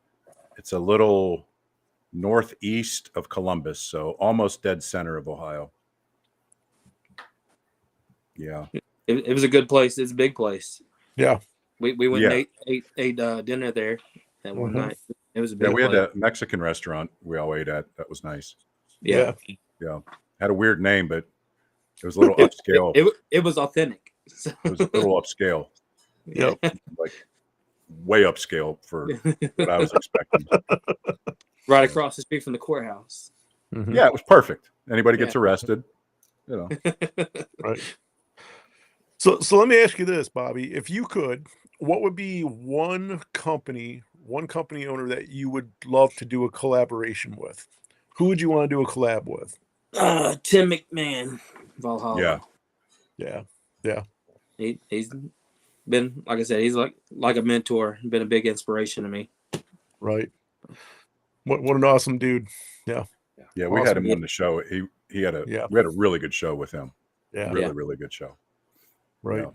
It's a little northeast of Columbus, so almost dead center of Ohio. Yeah. It was a good place. It's a big place. Yeah. We went and ate dinner there that one night. It was a big we place. had a Mexican restaurant we all ate at. That was nice. Yeah. Had a weird name, but it was a little upscale. It was authentic. So. It was a little upscale. Yep. Like way upscale for what I was expecting. Right across the street from the courthouse. Yeah, it was perfect. Anybody gets arrested, Right. So let me ask you this, Bobby. If you could, what would be one company owner that you would love to do a collaboration with? Who would you want to do a collab with? Tim McMahon, Valhalla. Yeah. He's been, like I said, he's like a mentor, been a big inspiration to me. Right. What an awesome dude. Yeah. Yeah, we had him on the show. We had a really good show with him. Yeah. Really good show. Right. Yeah.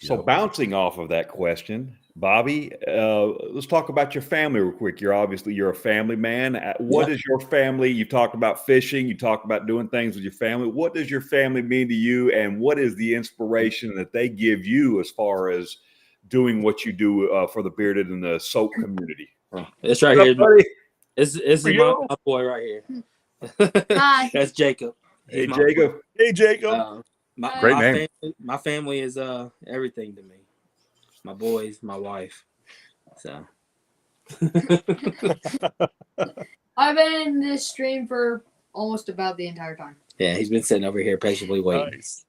So bouncing off of that question, Bobby, let's talk about your family real quick. You're a family man. What is your family? You talked about fishing. You talked about doing things with your family. What does your family mean to you? And what is the inspiration that they give you as far as doing what you do for the bearded and the soap community? It's right here. Buddy? This is my boy right here. Hi. That's Jacob. Hey, Jacob. Hey, Jacob. Great name. My family is everything to me. My boys, my wife. So I've been in this stream for almost about the entire time. yeah, he's been sitting over here patiently waiting. Nice.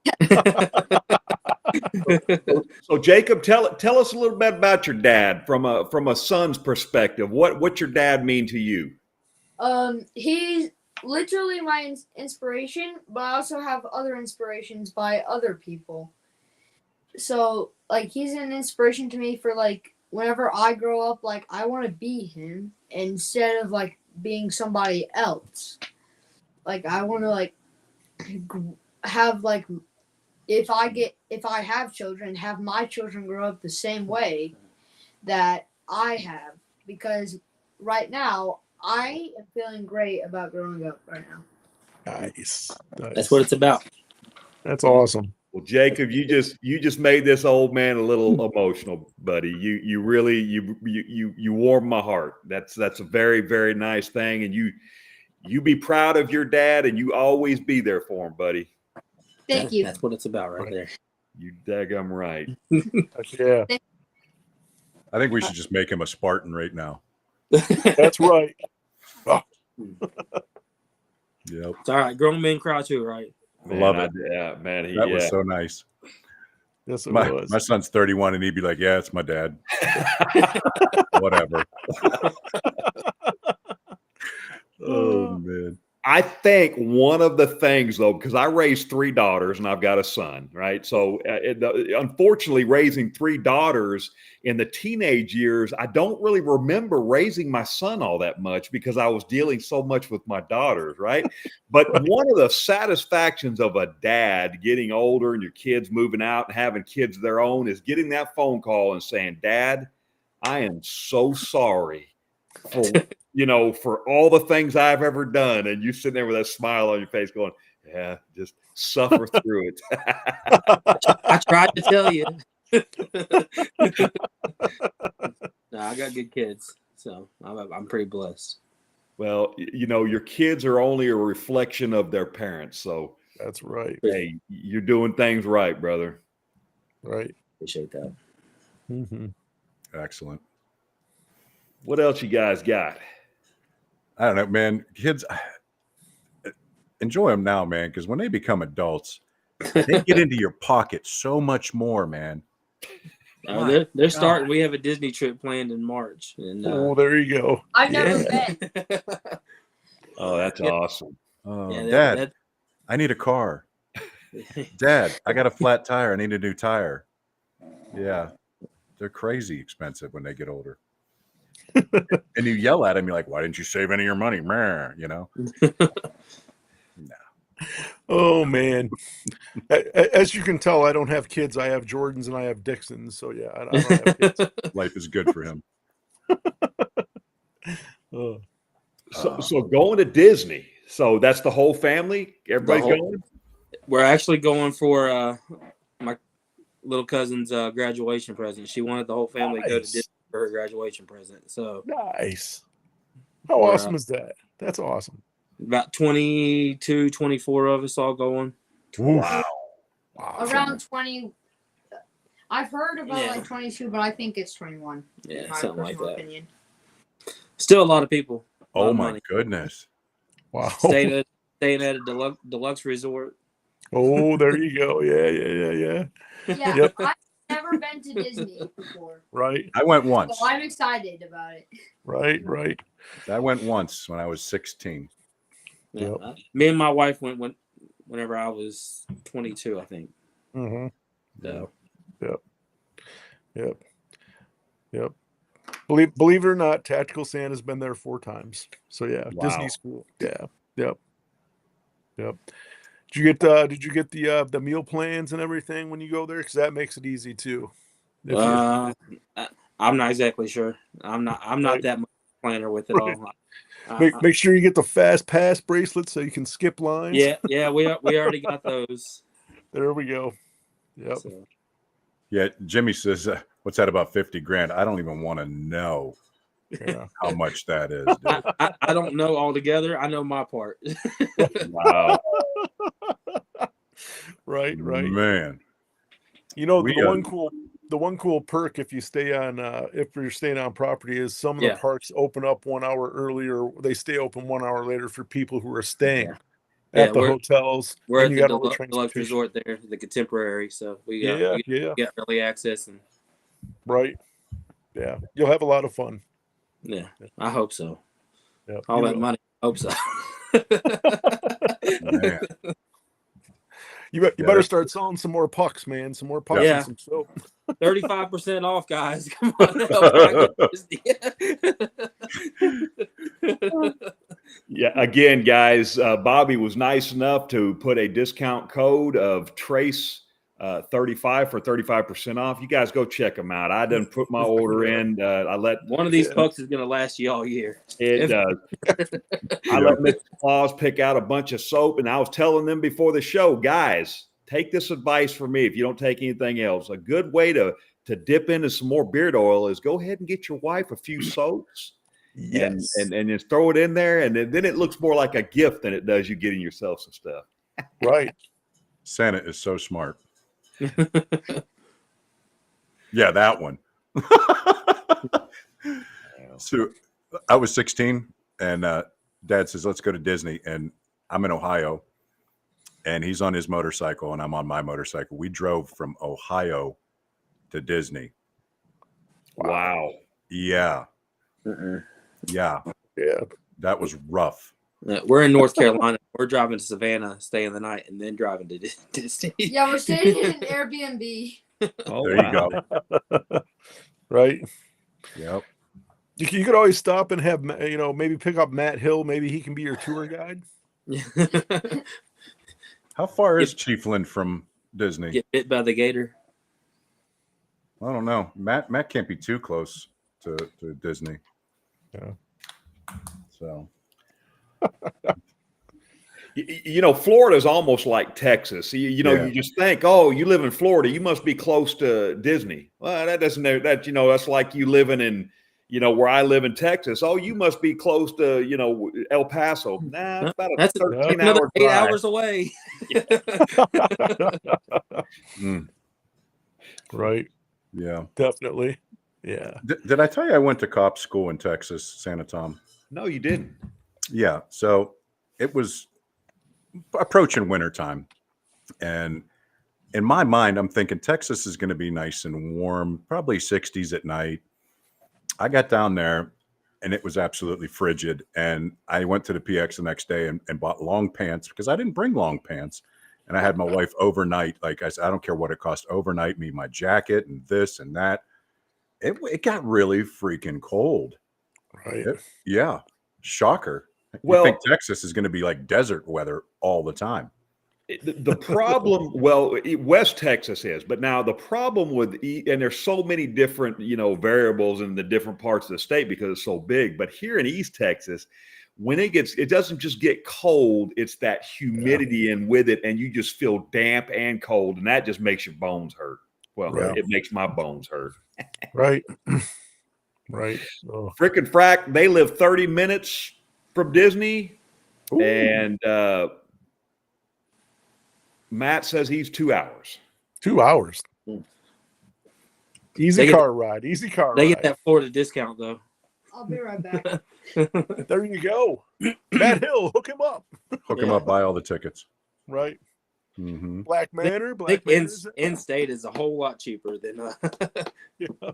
So Jacob, tell us a little bit about your dad from a son's perspective. What's your dad mean to you? literally my inspiration, but I also have other inspirations by other people. So like he's an inspiration to me for like whenever I grow up, like I want to be him instead of like being somebody else. Like I want to like have like if I have children, have my children grow up the same way that I have, because right now I am feeling great about growing up right now. Nice. That's what it's about. That's awesome. Well, Jacob, you just made this old man a little emotional, buddy. You really you warmed my heart. That's a very, very nice thing, and you be proud of your dad, and you always be there for him, buddy. Thank you. That's what it's about right there. You daggum right. Yeah, I think we should just make him a Spartan right now. that's right. Oh, Yep. It's all right. Grown men cry too, right? Man, Love it. Yeah, man. That was so nice. yes, it My was. son's 31 and he'd be like, yeah, it's my dad. Whatever. Oh, man. I think one of the things, though, because I raised 3 daughters and I've got a son, right? So, unfortunately, raising 3 daughters in the teenage years, I don't really remember raising my son all that much because I was dealing so much with my daughters, right? But one of the satisfactions of a dad getting older and your kids moving out and having kids of their own is getting that phone call and saying, Dad, I am so sorry for for all the things I've ever done. And you sitting there with that smile on your face going, yeah, just suffer through it. I tried to tell you. No, I got good kids, so I'm pretty blessed. Well, your kids are only a reflection of their parents. So That's right. hey, you're doing things right, brother. Right. Appreciate that. Mm-hmm. Excellent. What else you guys got? I don't know, man. Kids, enjoy them now, man, because when they become adults, they get into your pocket so much more, man. They're starting. We have a Disney trip planned in March. And, Oh, there you go. I've never been. Oh, that's awesome. Oh, Yeah, Dad, I need a car. Dad, I got a flat tire. I need a new tire. Yeah, they're crazy expensive when they get older. And you yell at them, you're like, why didn't you save any of your money? Meh, No. Oh man. As you can tell, I don't have kids. I have Jordans and I have Dixons. So yeah, I don't have kids. Life is good for him. So going to Disney. So that's the whole family? Everybody's going? We're actually going for my little cousin's graduation present. She wanted the whole family to go to Disney for her graduation present. So nice. How awesome is that? That's awesome. About 22, 24 of us all going. Wow. Around 20. I've heard about like 22, but I think it's 21. Yeah, my something like personal that. opinion. Still a lot of people. Oh my goodness. Wow. Staying at a deluxe resort. Oh, there you go. Yeah. Yeah, Yep. I've never been to Disney before. Right. I went once. So I'm excited about it. Right. I went once when I was 16. Yeah. Yep. Me and my wife went whenever I was 22, I think. Mm-hmm. So. Yep. Believe it or not, Tactical Santa's been there 4 times. So yeah, Wow. Disney school. Yeah. Yep. Did you get the meal plans and everything when you go there? Because that makes it easy too. I'm not exactly sure. I'm not that much planner with it all. Make sure you get the fast pass bracelet so you can skip lines. Yeah, we already got those. There we go. Yep. So. Yeah, Jimmy says, what's that about 50 grand? I don't even want to know Yeah. how much that is. Dude. I don't know altogether. I know my part. Wow. Right. Man. The one cool perk if you stay on if you're staying on property is some of the parks open up 1 hour earlier. They stay open 1 hour later for people who are staying at the hotels. We're at you the got deluxe resort there, the Contemporary. So we got early access and right. Yeah, you'll have a lot of fun. Yeah, I hope so. Yep. All that money, I hope so. Man. You Yeah, better that's- start selling some more pucks, man. Some more pucks Yeah. and some soap. 35% off, guys. Come on, help out Disney. Yeah, again, guys, Bobby was nice enough to put a discount code of Trace 35 for 35% off. You guys go check them out. I done put my order in. I let One of these pucks is gonna last you all year. it does. I let Mr. Claus pick out a bunch of soap, and I was telling them before the show, guys, take this advice from me if you don't take anything else. A good way to dip into some more beard oil is go ahead and get your wife a few soaps. Yes. And just throw it in there, and then it looks more like a gift than it does you getting yourself some stuff. Right. Santa is so smart. Yeah, that one. So I was 16, and Dad says, let's go to Disney. And I'm in Ohio, and he's on his motorcycle, and I'm on my motorcycle. We drove from Ohio to Disney. Wow. Yeah. Yeah. Yeah. That was rough. We're in North Carolina. We're driving to Savannah, staying the night, and then driving to Disney. Yeah, we're staying in an Airbnb. Oh, There you go. Right. Yep. You could always stop and have, maybe pick up Matt Hill. Maybe he can be your tour guide. How far is Chiefland from Disney? Get bit by the gator. I don't know. Matt can't be too close to Disney. Yeah. So. Florida is almost like Texas. You just think, oh, you live in Florida, you must be close to Disney. Well, that doesn't. That's like you living in, where I live in Texas. Oh, you must be close to, El Paso. Nah, it's about a That's 13-hour 8 drive. hours away. Right. Yeah. Definitely. Yeah. Did I tell you I went to cop school in Texas, Santa Tom? No, you didn't. Yeah. So it was approaching wintertime. And in my mind, I'm thinking Texas is going to be nice and warm, probably 60s at night. I got down there and it was absolutely frigid. And I went to the PX the next day and bought long pants because I didn't bring long pants. And I had my wife overnight. Like I said, I don't care what it cost overnight, me, my jacket and this and that. It got really freaking cold. Right. Yeah. Shocker. Well, You think Texas is going to be like desert weather all the time. The problem, West Texas is, but now the problem with, and there's so many different, variables in the different parts of the state because it's so big. But here in East Texas, when it doesn't just get cold, it's that humidity and with it, and you just feel damp and cold, and that just makes your bones hurt. Well, it makes my bones hurt. Right. Right. Oh. Frickin' frack, they live 30 minutes from Disney, Ooh. and Matt says he's 2 hours. 2 hours. Easy car ride. They get that Florida discount though. I'll be right back. There you go. Matt Hill, hook him up. Hook them up, buy all the tickets. Right. Mm-hmm. Black Manor. I think in-state is a whole lot cheaper than. Yeah.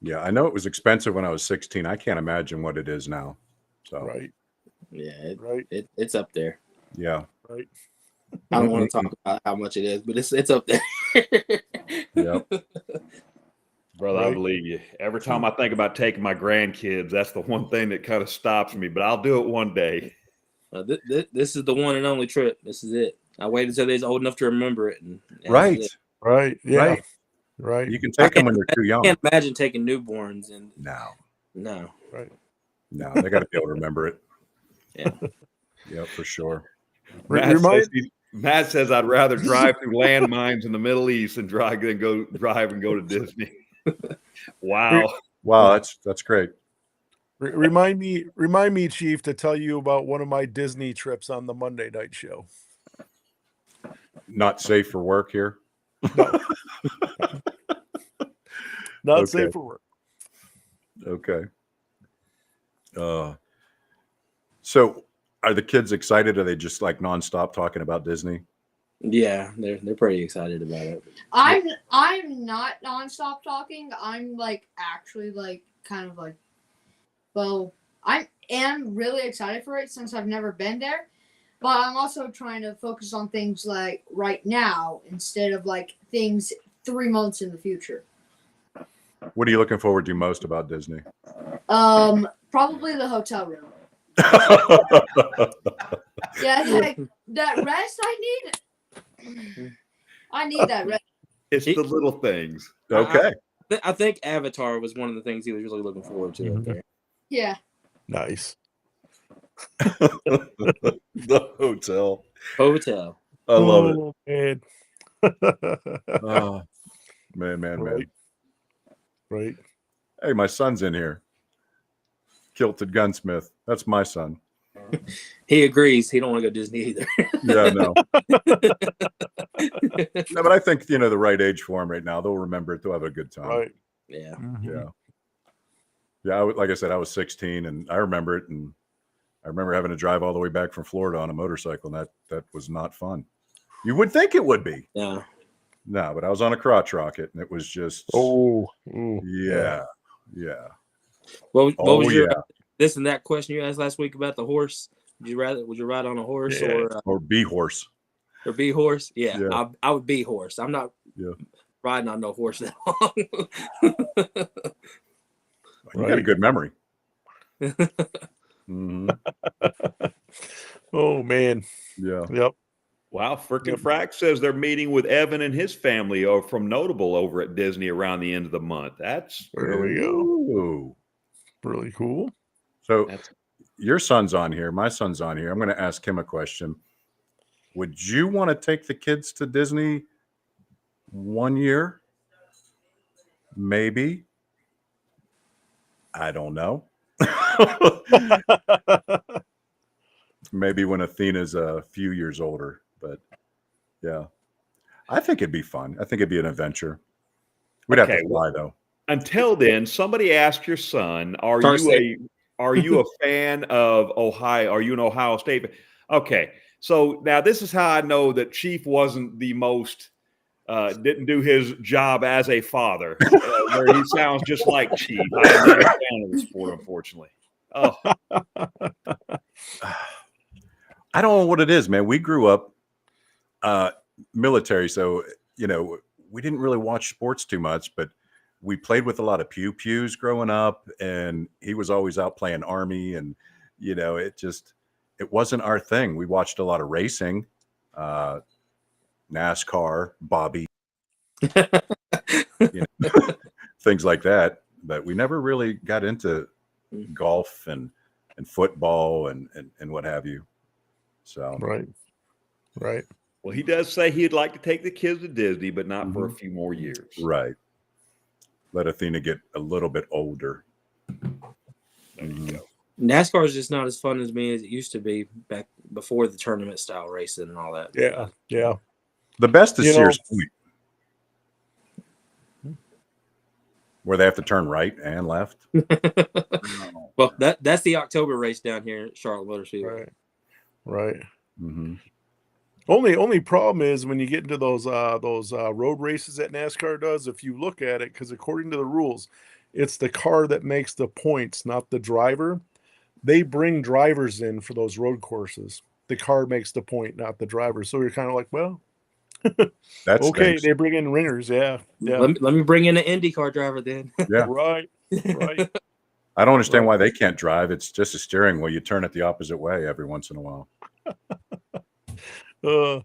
Yeah, I know it was expensive when I was 16. I can't imagine what it is now. So Right. Yeah, Right. it's up there. yeah. Right. I don't want to talk about how much it is, but it's up there. Yep. Brother, I Right. believe you. Every time I think about taking my grandkids, that's the one thing that kind of stops me, but I'll do it one day. This is the one and only trip. This is it. I waited until they're old enough to remember it. And Right. that's it. Right. Yeah. Right. Right. You can take them when they're too young. I can't imagine taking newborns and No, no. they got to be able to remember it. Yeah. Yeah, for sure. Matt says I'd rather drive through landmines in the Middle East than drive and go to Disney. Wow. Wow, that's great. Remind me, Chief, to tell you about one of my Disney trips on the Monday night show. Not safe for work here. Not Okay. safe for work. Okay. So are the kids excited? Are they just like nonstop talking about Disney? Yeah, they're pretty excited about it. I'm not nonstop talking. I'm like actually like kind of like, well, I am really excited for it since I've never been there. But I'm also trying to focus on things like right now instead of like things 3 months in the future. What are you looking forward to most about Disney? Probably the hotel room. Yeah, that rest I need that rest. It's the little things. Okay. I think Avatar was one of the things he was really looking forward to up there. Yeah. Nice. The hotel. Hotel. I love it. Man. Man. Right. Hey, my son's in here. Kilted Gunsmith. That's my son. He agrees. He don't want to go Disney either. Yeah, no. No, but I think, the right age for him right now. They'll remember it. They'll have a good time. Right. Yeah. Yeah. Yeah. Like I said, I was 16 and I remember it. And I remember having to drive all the way back from Florida on a motorcycle. And that was not fun. You would think it would be. Yeah. No, but I was on a crotch rocket and it was just. Oh. Yeah. What was your yeah. this and that question you asked last week about the horse? Would you ride on a horse or be horse? Or be horse? Yeah. Yeah. I would be horse. I'm not riding on no horse that long. You got a good memory. Mm-hmm. Oh man. Yeah. Yep. Wow, frickin' Frack says they're meeting with Evan and his family from Notable over at Disney around the end of the month. That's There we go. Ooh. Really cool. So your son's on here. My son's on here. I'm going to ask him a question. Would you want to take the kids to Disney 1 year? Maybe. I don't know. Maybe when Athena's a few years older. But yeah, I think it'd be fun. I think it'd be an adventure. We'd have to fly though. Until then, somebody ask your son, are you a fan of Ohio? Are you an Ohio State fan? Okay. So now this is how I know that Chief wasn't the most didn't do his job as a father. Where he sounds just like Chief. I am not a fan of the sport, unfortunately. Oh. I don't know what it is, man. We grew up military, so we didn't really watch sports too much, but we played with a lot of pews growing up, and he was always out playing Army, and it wasn't our thing. We watched a lot of racing, NASCAR, Bobby, things like that, but we never really got into golf and football and what have you. So right. Well, he does say he'd like to take the kids to Disney, but not for a few more years. Right. Let Athena get a little bit older. There you go. NASCAR is just not as fun as me as it used to be back before the tournament style racing and all that. Yeah. The best is Sears Point, where they have to turn right and left. Well, that's the October race down here at Charlotte Motor Speedway. Right. Mm-hmm. Only problem is when you get into those road races that NASCAR does, if you look at it, because according to the rules, it's the car that makes the points, not the driver. They bring drivers in for those road courses. The car makes the point, not the driver. So you're kind of like, well, that's okay. They bring in ringers. Yeah. Let me bring in an IndyCar driver then. Yeah. Right. I don't understand why they can't drive. It's just a steering wheel. You turn it the opposite way every once in a while. The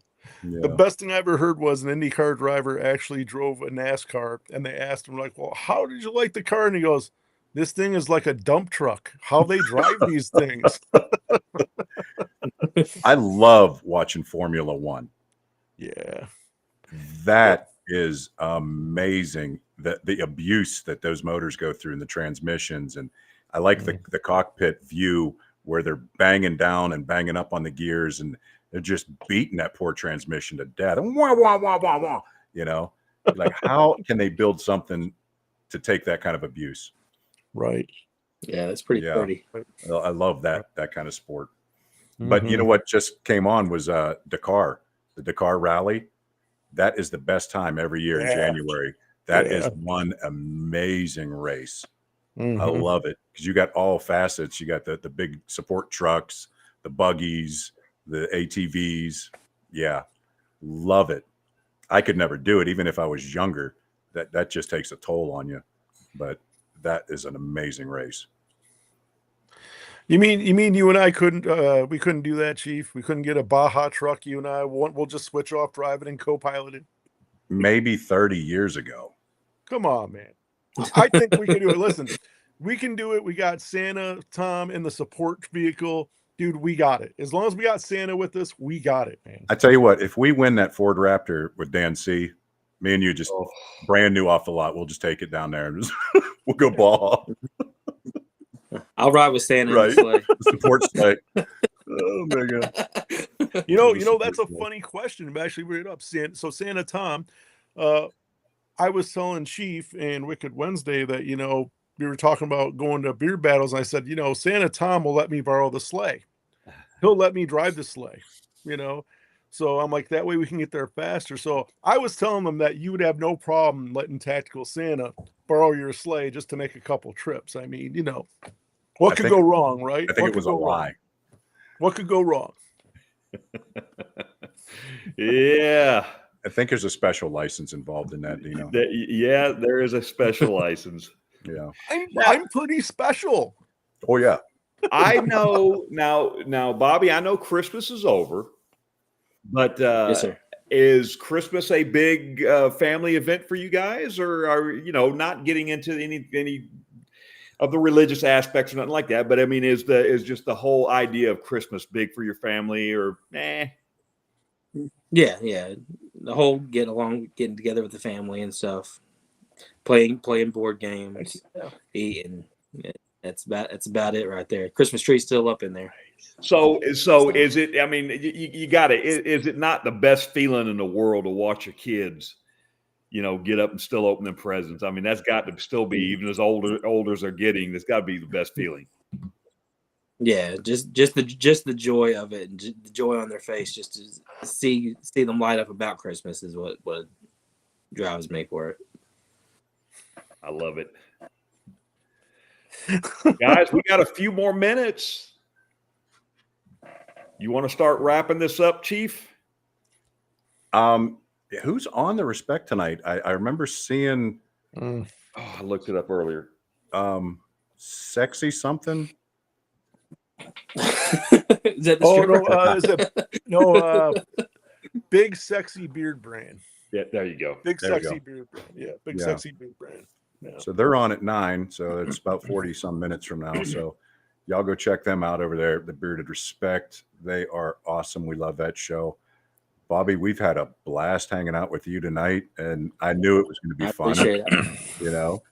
best thing I ever heard was an IndyCar driver actually drove a NASCAR, and they asked him, like, well, how did you like the car? And he goes, this thing is like a dump truck. How they drive these things. I love watching Formula One. Yeah. That is amazing. The abuse that those motors go through in the transmissions. And I like the cockpit view where they're banging down and banging up on the gears, and they're just beating that poor transmission to death. And wah, wah, wah, wah, wah, like how can they build something to take that kind of abuse? Right. Yeah, that's pretty pretty. I love that kind of sport. But you know what just came on was Dakar, the Dakar Rally. That is the best time every year in January. That is one amazing race. I Mhm. love it because you got all facets. You got the big support trucks, the buggies, the ATVs. Yeah, love it. I could never do it, even if I was younger. That just takes a toll on you. But that is an amazing race. You mean you and I couldn't we couldn't do that, Chief? We couldn't get a Baja truck, you and I. We'll just switch off driving and co-pilot it. Maybe 30 years ago. Come on, man. I think we can do it. Listen, we can do it. We got Santa, Tom, in the support vehicle. Dude, we got it. As long as we got Santa with us, we got it, man. I tell you what, if we win that Ford Raptor with Dan C, me and you just Oh. brand new off the lot. We'll just take it down there and just, we'll go ball. I'll ride with Santa Right. in the sleigh. The support sleigh. Oh my God. You know, that's a funny question. I'm actually bring it up. Santa Tom, I was telling Chief and Wicked Wednesday that, you know, we were talking about going to beer battles. And I said, you know, Santa Tom will let me borrow the sleigh. He'll let me drive the sleigh, you know? So I'm like, that way we can get there faster. So I was telling them that you would have no problem letting Tactical Santa borrow your sleigh just to make a couple trips. I mean, you know, what could go wrong, right? I think What it was could a go wrong? lie. What could go wrong? Yeah. I think there's a special license involved in that, Dino. Yeah, there is a special license. Yeah. I'm pretty special. Oh yeah. I know now, Bobby, I know Christmas is over, but Yes, sir. is Christmas a big family event for you guys, or are you know not getting into any of the religious aspects or nothing like that? But I mean, is just the whole idea of Christmas big for your family, or Yeah. The whole getting together with the family and stuff, playing board games, eating. Yeah, that's about it right there. Christmas tree's still up in there. So is it? I mean, you got it. Is it not the best feeling in the world to watch your kids, you know, get up and still open them presents? I mean, that's got to still be, even as older as they're getting, that's got to be the best feeling. Yeah, just the joy of it, and the joy on their face, just to see them light up about Christmas is what drives me for it. I love it. Guys, we got a few more minutes. You want to start wrapping this up, Chief? Who's on the Respect tonight? I remember seeing Oh, I looked it up earlier. Sexy something. Is that the Oh no, Big Sexy Beard Brand. Yeah, there you go. Big There we Sexy go. Beard Brand. Yeah, Big Yeah. Sexy Beard Brand. Yeah. So they're on at 9, so it's about 40 some minutes from now. So y'all go check them out over there. The Bearded Respect. They are awesome. We love that show. Bobby, we've had a blast hanging out with you tonight, and I knew it was going to be I fun. appreciate it. You know,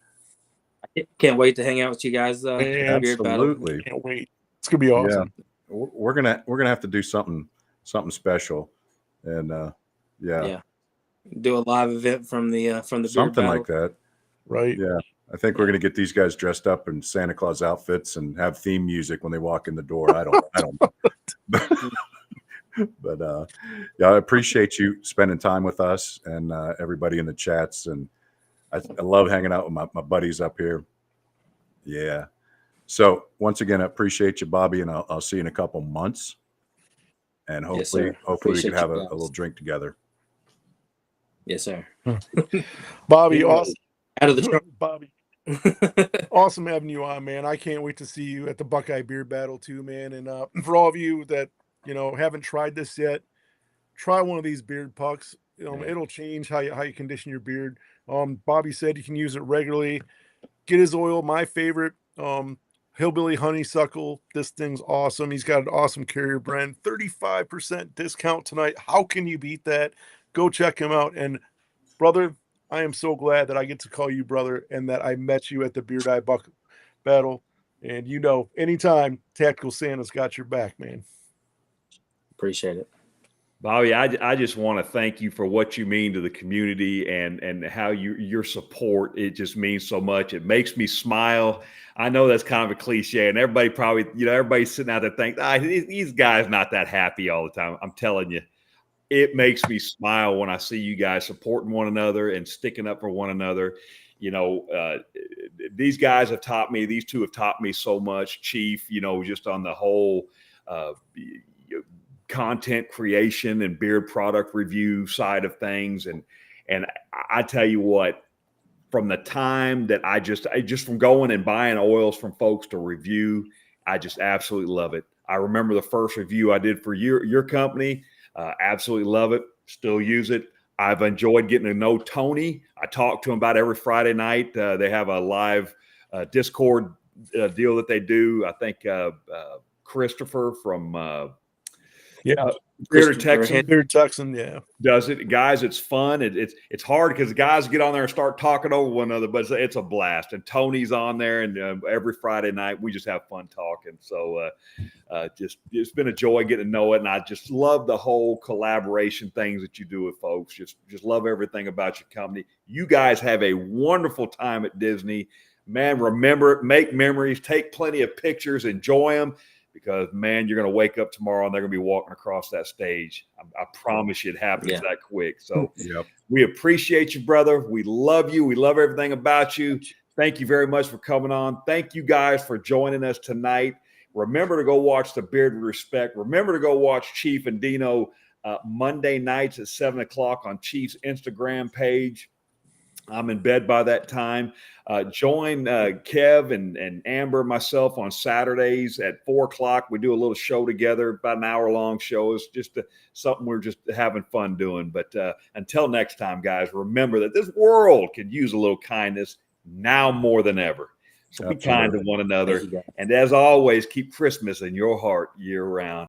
Can't wait to hang out with you guys. Man, Beard battle. absolutely. Can't wait. It's gonna be awesome. We're gonna have to do something special, and Yeah. Do a live event from the beard something battle. like that. Right. Yeah, I think we're gonna get these guys dressed up in Santa Claus outfits and have theme music when they walk in the door. I don't know. But yeah, I appreciate you spending time with us and everybody in the chats, and I love hanging out with my buddies up here. Yeah. So once again, I appreciate you, Bobby, and I'll see you in a couple months, and Yes, hopefully sir. we Appreciate can have you a guys. little drink together. Yes, sir. Bobby, Yeah. awesome. Out of the truck. Bobby, awesome having you on, man. I can't wait to see you at the Buckeye Beard Battle too, man. And for all of you that haven't tried this yet, try one of these beard pucks. It'll change how you condition your beard. Bobby said you can use it regularly. Get his oil. My favorite, Hillbilly Honeysuckle. This thing's awesome. He's got an awesome carrier brand. 35% discount tonight. How can you beat that? Go check him out. And brother, I am so glad that I get to call you brother and that I met you at the Beard Eye Buck Battle. And anytime Tactical Santa's got your back, man. Appreciate it. Bobby, I just want to thank you for what you mean to the community and how your support. It just means so much. It makes me smile. I know that's kind of a cliche, and everybody probably, everybody's sitting out there thinking, these guys not that happy all the time. I'm telling you, it makes me smile when I see you guys supporting one another and sticking up for one another. these guys have taught me. These two have taught me so much. Chief, just on the whole content creation and beard product review side of things, and I tell you what, from the time that I just from going and buying oils from folks to review, I just absolutely love it. I remember the first review I did for your company. Absolutely love it. Still use it. I've enjoyed getting to know Tony. I talk to him about every Friday night. They have a live Discord deal that they do. I think Christopher from Bearded Texan Bearded Texan, yeah. does it. Guys, it's fun. It's hard because the guys get on there and start talking over one another, but it's a blast. And Tony's on there, and every Friday night we just have fun talking. So it's been a joy getting to know it, and I just love the whole collaboration things that you do with folks. Just love everything about your company. You guys have a wonderful time at Disney. Man, remember, make memories, take plenty of pictures, enjoy them. Because, man, you're going to wake up tomorrow and they're going to be walking across that stage. I promise you it happens that quick. So we appreciate you, brother. We love you. We love everything about you. Thank you very much for coming on. Thank you guys for joining us tonight. Remember to go watch The Beard with Respect. Remember to go watch Chief and Dino Monday nights at 7 o'clock on Chief's Instagram page. I'm in bed by that time. Join Kev and Amber and myself on Saturdays at 4 o'clock. We do a little show together, about an hour-long show. It's just something we're just having fun doing. But until next time, guys, remember that this world could use a little kindness now more than ever. So be kind to one another. And as always, keep Christmas in your heart year-round.